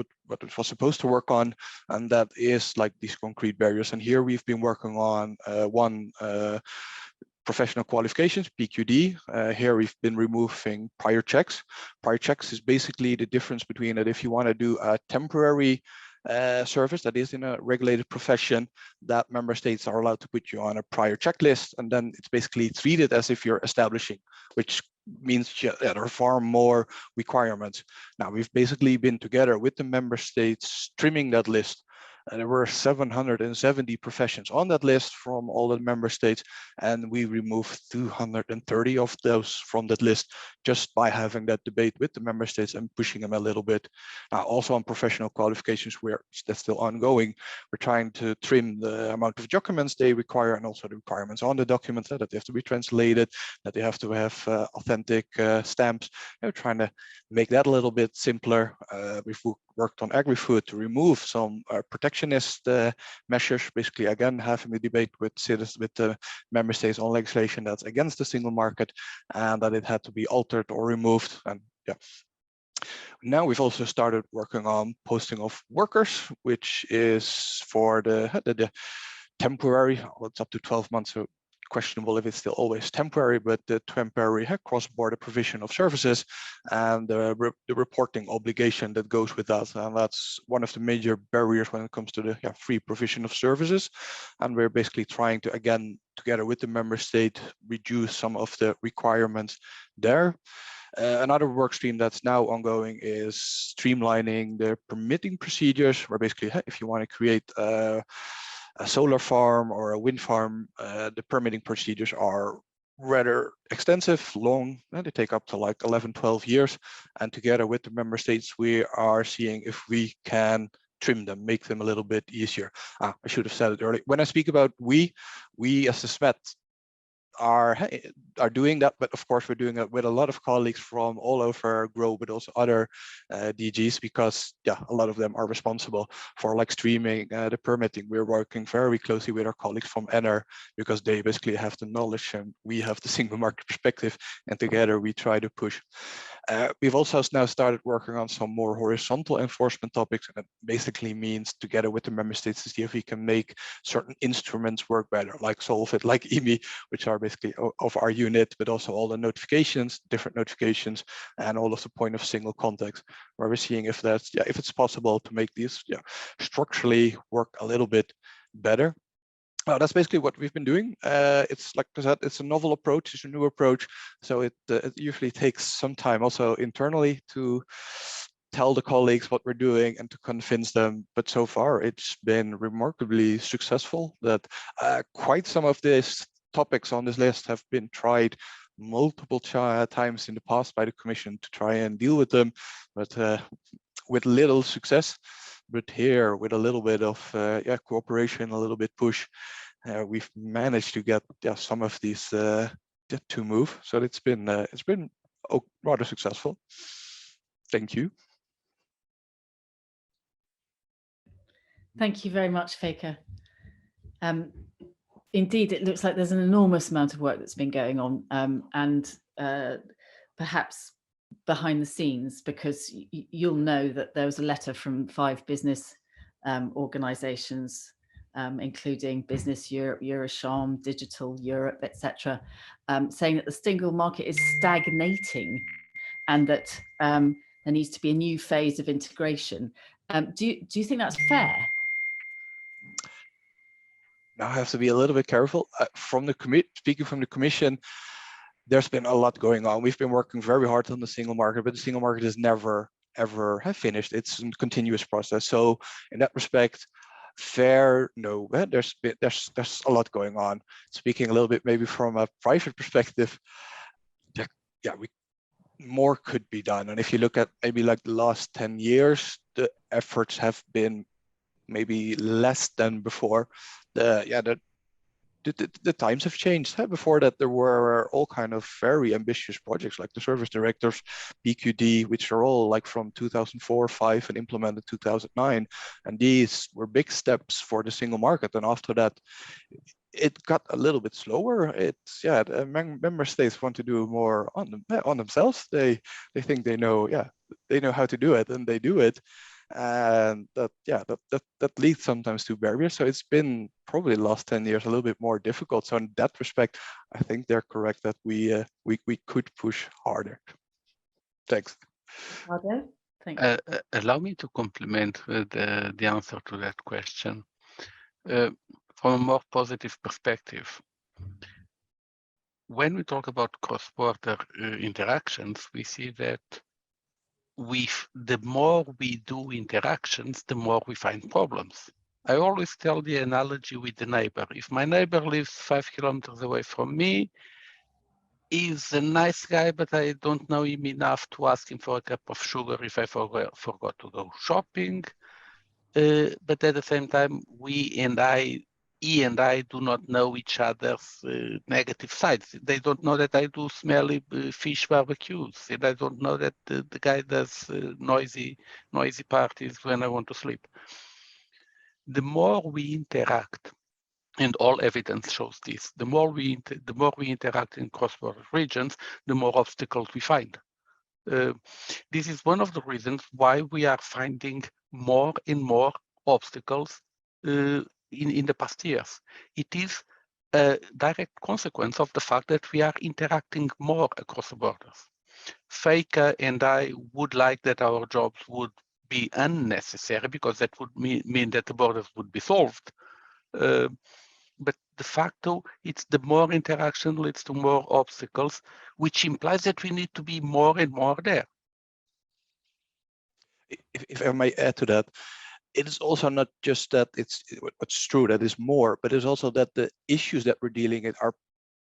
S5: it was supposed to work on, and that is like these concrete barriers. And here we've been working on one professional qualifications, PQD. Here we've been removing prior checks. Prior checks is basically the difference between that if you want to do a temporary service that is in a regulated profession, that member states are allowed to put you on a prior checklist, and then it's basically treated as if you're establishing, which means there are far more requirements. Now, we've basically been together with the member states trimming that list There were 770 professions on that list from all the member states, and we removed 230 of those from that list just by having that debate with the member states and pushing them a little bit. Also on professional qualifications, that's still ongoing. We're trying to trim the amount of documents they require, and also the requirements on the documents that they have to be translated, that they have to have authentic stamps. We're trying to make that a little bit simpler. We've worked on agri-food to remove some protectionist measures, basically again having the debate with the member states on legislation that's against the single market, and that it had to be altered or removed. And yeah. Now we've also started working on posting of workers, which is for the temporary, well, it's up to 12 months, so questionable if it's still always temporary, but the temporary cross-border provision of services and the reporting obligation that goes with that. And that's one of the major barriers when it comes to the free provision of services. And we're basically trying to, again, together with the member state, reduce some of the requirements there. Another work stream that's now ongoing is streamlining the permitting procedures, where basically if you want to create a solar farm or a wind farm, the permitting procedures are rather extensive, long, and they take up to like 11, 12 years. And together with the member states, we are seeing if we can trim them, make them a little bit easier. I should have said it earlier. When I speak about we as the SMET are doing that, but of course we're doing it with a lot of colleagues from all over GROW, but also other DGs, because a lot of them are responsible for like streaming the permitting. We're working very closely with our colleagues from NR because they basically have the knowledge and we have the single market perspective, and together we try to push. We've also now started working on some more horizontal enforcement topics, and it basically means together with the member states to see if we can make certain instruments work better, like Solvit, like EMI, which are basically of our unit, but also all the notifications, different notifications, and all of the point of single contact, where we're seeing if that's if it's possible to make these structurally work a little bit better. Well, that's basically what we've been doing. It's like I said, it's a novel approach, it's a new approach. So it usually takes some time also internally to tell the colleagues what we're doing and to convince them. But so far, it's been remarkably successful that quite some of these topics on this list have been tried multiple times in the past by the Commission to try and deal with them, but with little success. But here, with a little bit of cooperation, a little bit push, we've managed to get some of these to move. So it's been rather successful. Thank you.
S1: Thank you very much, Feike. Indeed, it looks like there's an enormous amount of work that's been going on, and perhaps behind the scenes, because you'll know that there was a letter from 5 business organizations, including Business Europe, Eurochamp, Digital Europe, etc., saying that the single market is stagnating and that there needs to be a new phase of integration. Do you think that's fair?
S5: Now I have to be a little bit careful. Speaking from the Commission, there's been a lot going on. We've been working very hard on the single market, but the single market is never ever finished. It's a continuous process. So in that respect, fair, no. There's a lot going on. Speaking a little bit maybe from a private perspective, more could be done. And if you look at maybe like the last 10 years, the efforts have been maybe less than before. The times have changed. Before that, there were all kind of very ambitious projects like the service directors, BQD, which are all like from 2004-5 and implemented 2009. And these were big steps for the single market. And after that, it got a little bit slower. It's the member states want to do more on themselves. They think they know how to do it, and they do it. And that leads sometimes to barriers. So it's been probably the last 10 years a little bit more difficult. So in that respect, I think they're correct that we could push harder. Thanks.
S1: Ricardo, thank you.
S2: Allow me to complement the answer to that question. From a more positive perspective, when we talk about cross-border interactions, we see that the more we do interactions, the more we find problems. I always tell the analogy with the neighbor. If my neighbor lives 5 kilometers away from me, he's a nice guy, but I don't know him enough to ask him for a cup of sugar if I forgot to go shopping. But at the same time, he and I do not know each other's negative sides. They don't know that I do smelly fish barbecues, and I don't know that the guy does noisy parties when I want to sleep. The more we interact, and all evidence shows this, the more we interact in cross-border regions, the more obstacles we find. This is one of the reasons why we are finding more and more obstacles in the past years. It is a direct consequence of the fact that we are interacting more across the borders. Feike and I would like that our jobs would be unnecessary, because that would mean that the borders would be solved. But de facto, it's the more interaction leads to more obstacles, which implies that we need to be more and more there.
S5: If I may add to that, it is also not just that it's true that it's more, but it's also that the issues that we're dealing with are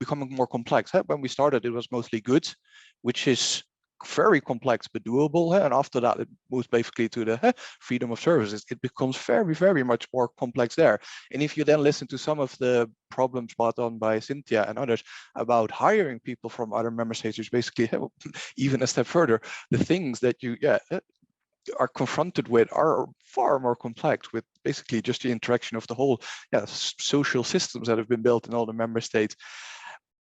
S5: becoming more complex. When we started, it was mostly goods, which is very complex but doable, and after that it moves basically to the freedom of services. It becomes very much more complex there. And if you then listen to some of the problems brought on by Cinzia and others about hiring people from other member states, which basically even a step further, the things that you are confronted with are far more complex, with basically just the interaction of the whole social systems that have been built in all the member states,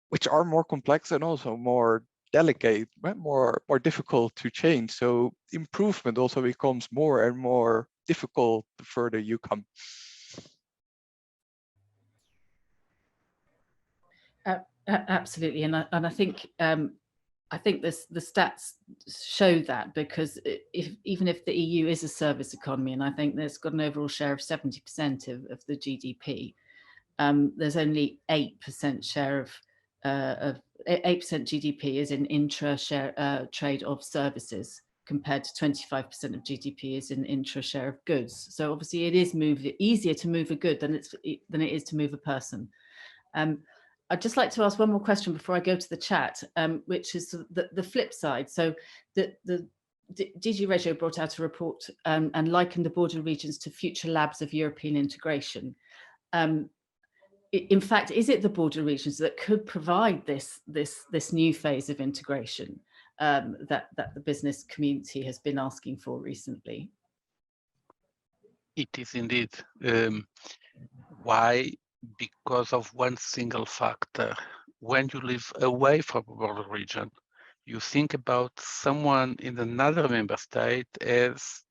S5: which are more complex and also more delicate, more difficult to change. So improvement also becomes more and more difficult the further you come.
S1: Absolutely, and I think the stats show that, because even if the EU is a service economy, and I think there's got an overall share of 70% of the GDP, there's only 8% share of 8% GDP is in intra-share trade of services, compared to 25% of GDP is in intra-share of goods. So obviously it is easier to move a good than it is to move a person. I'd just like to ask one more question before I go to the chat, which is the flip side. So the DG REGIO brought out a report and likened the border regions to future labs of European integration. In fact, is it the border regions that could provide this new phase of integration that the business community has been asking for recently?
S2: It is indeed. Why? Because of one single factor. When you live away from a border region, you think about someone in another member state as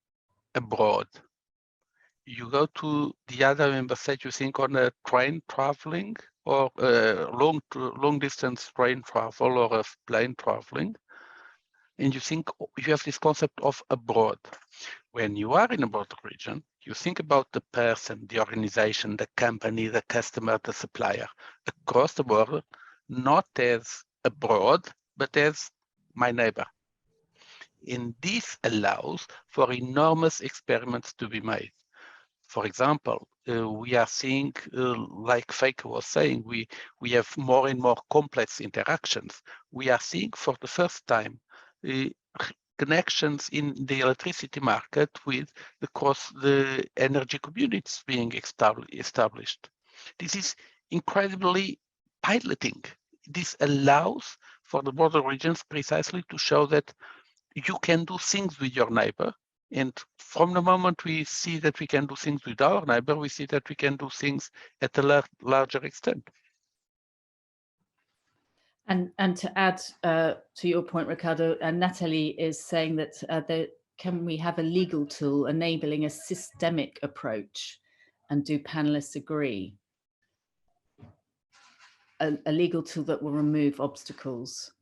S2: abroad. You go to the other member state, you think on a train traveling, or long distance train travel, or a plane traveling, and you think you have this concept of abroad. When you are in a border region, you think about the person, the organization, the company, the customer, the supplier across the border, not as abroad, but as my neighbor. And this allows for enormous experiments to be made. For example, we are seeing, like Feike was saying, we have more and more complex interactions. We are seeing for the first time connections in the electricity market with the energy communities being established. This is incredibly piloting. This allows for the border regions precisely to show that you can do things with your neighbor. And from the moment we see that we can do things with our neighbor, we see that we can do things at a larger extent.
S1: And to add to your point, Ricardo, Natalie is saying that can we have a legal tool enabling a systemic approach, and do panelists agree? A legal tool that will remove obstacles.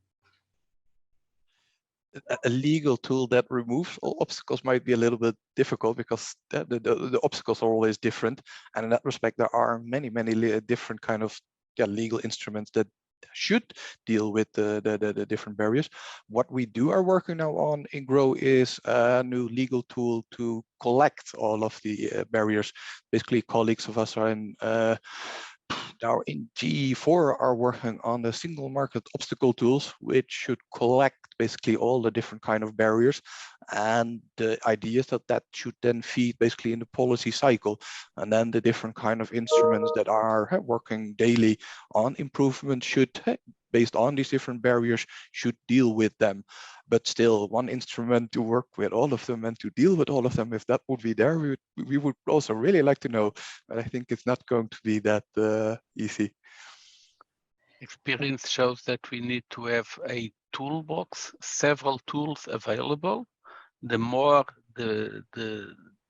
S5: A legal tool that removes all obstacles might be a little bit difficult, because the obstacles are always different, and in that respect there are many different kind of legal instruments that should deal with the different barriers. What we are working now on in GROW is a new legal tool to collect all of the barriers. Basically, colleagues of us are now in GE4 are working on the single market obstacle tools, which should collect basically all the different kind of barriers, and the idea is that should then feed basically in the policy cycle, and then the different kind of instruments that are working daily on improvement should, based on these different barriers, should deal with them. But still, one instrument to work with all of them and to deal with all of them, if that would be there, we would also really like to know, but I think it's not going to be that easy.
S2: Experience shows that we need to have a toolbox, several tools available. The more, the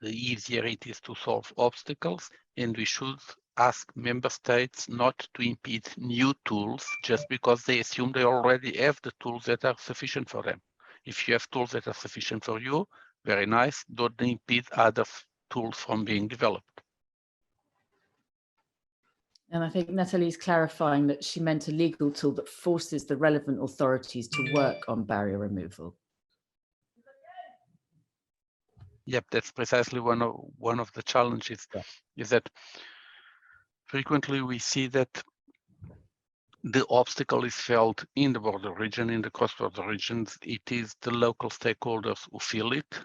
S2: easier it is to solve obstacles, and we should ask member states not to impede new tools just because they assume they already have the tools that are sufficient for them. If you have tools that are sufficient for you, very nice, don't impede other tools from being developed.
S1: And I think Natalie's clarifying that she meant a legal tool that forces the relevant authorities to work on barrier removal.
S2: Yep, that's precisely one of the challenges, is that frequently we see that the obstacle is felt in the border region, in the cross-border regions. It is the local stakeholders who feel it,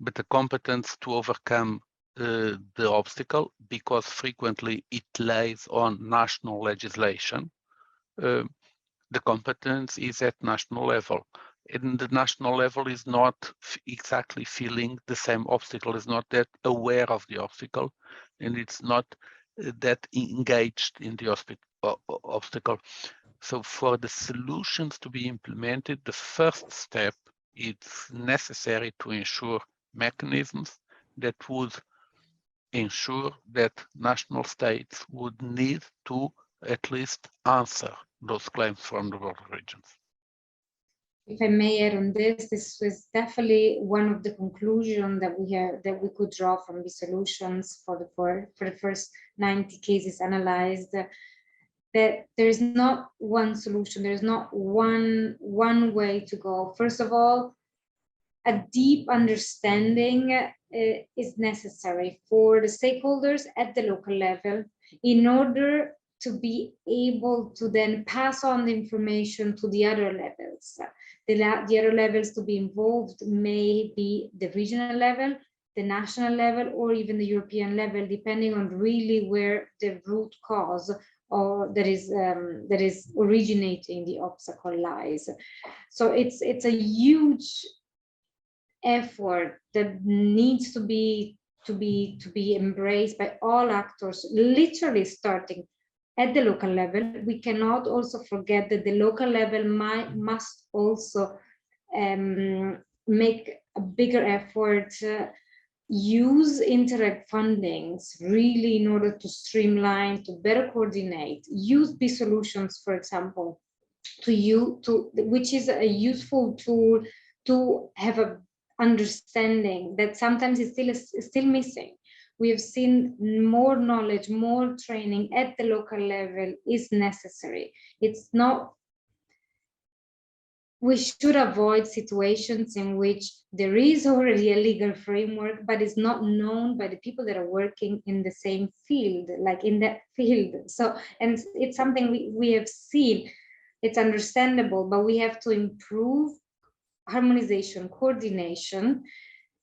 S2: but the competence to overcome the obstacle, because frequently it lays on national legislation, the competence is at national level. And the national level is not exactly feeling the same obstacle, is not that aware of the obstacle, and it's not that engaged in the obstacle. So for the solutions to be implemented, the first step, it's necessary to ensure mechanisms that would ensure that national states would need to at least answer those claims from the border regions.
S3: If I may add on this, this was definitely one of the conclusions that we could draw from the solutions for the first 90 cases analyzed, that there is not one solution, there is not one way to go. First of all, a deep understanding is necessary for the stakeholders at the local level in order to be able to then pass on the information to the other levels. The other levels to be involved may be the regional level, the national level, or even the European level, depending on really where the root cause or that is originating the obstacle lies. So it's a huge effort that needs to be embraced by all actors, literally starting at the local level. We cannot also forget that the local level must also make a bigger effort, use indirect fundings really in order to streamline, to better coordinate, use B solutions, for example, which is a useful tool to have a understanding that sometimes is still missing. We have seen more knowledge, more training at the local level is necessary. It's not, we should avoid situations in which there is already a legal framework, but it's not known by the people that are working in the same field, like in that field. So, and it's something we have seen, it's understandable, but we have to improve harmonization, coordination.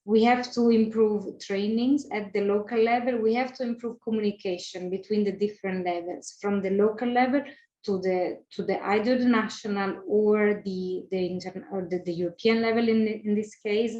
S3: We have to improve trainings at the local level. We have to improve communication between the different levels, from the local level to the either the national or the European level in this case.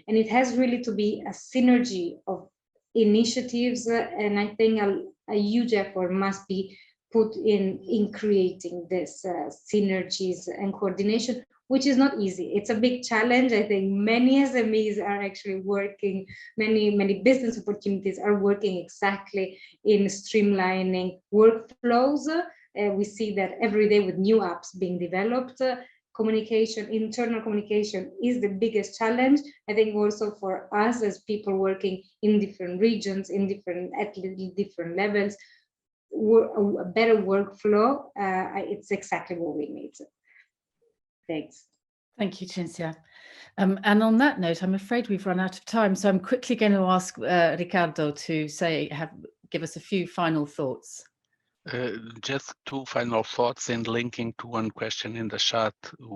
S3: And it has really to be a synergy of initiatives, and I think a huge effort must be put in creating this synergies and coordination, which is not easy. It's a big challenge. I think many SMEs are actually working, many business opportunities are working exactly in streamlining workflows. We see that every day with new apps being developed. Communication, internal communication is the biggest challenge. I think also for us as people working in different regions, at different levels, a better workflow, it's exactly what we need. Thanks.
S1: Thank you, Cinzia. And on that note, I'm afraid we've run out of time, so I'm quickly going to ask Ricardo to give us a few final thoughts.
S2: Just two final thoughts in linking to one question in the chat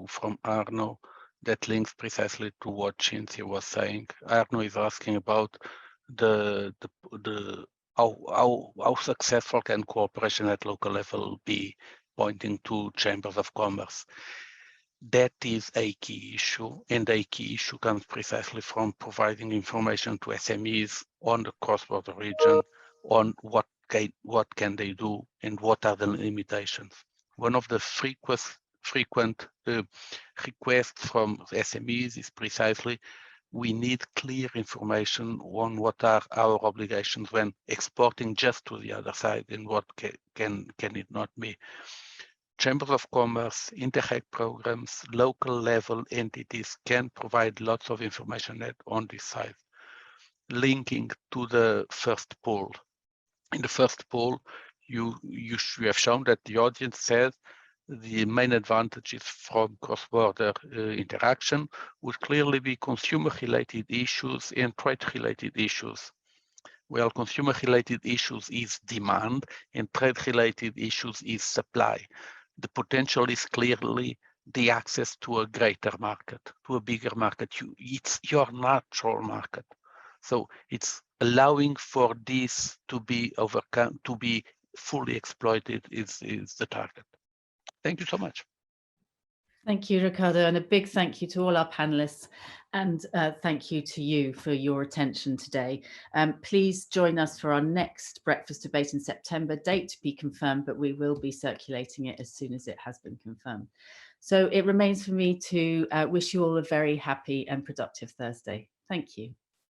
S2: from Arno that links precisely to what Cinzia was saying. Arno is asking about how successful can cooperation at local level be, pointing to chambers of commerce. That is a key issue, and a key issue comes precisely from providing information to SMEs on the cross-border region on what can they do and what are the limitations. One of the frequent requests from SMEs is precisely we need clear information on what are our obligations when exporting just to the other side and what can it not be. Chambers of Commerce, Interreg programs, local level entities can provide lots of information on this side. Linking to the first poll. In the first poll, you have shown that the audience says the main advantages from cross-border interaction would clearly be consumer-related issues and trade-related issues. Well, consumer-related issues is demand and trade-related issues is supply. The potential is clearly the access to a greater market, to a bigger market. It's your natural market. So it's allowing for this to be overcome, to be fully exploited is the target. Thank you so much.
S1: Thank you, Ricardo, and a big thank you to all our panelists, and thank you to you for your attention today. Please join us for our next breakfast debate in September, date to be confirmed, but we will be circulating it as soon as it has been confirmed. So it remains for me to wish you all a very happy and productive Thursday. Thank you.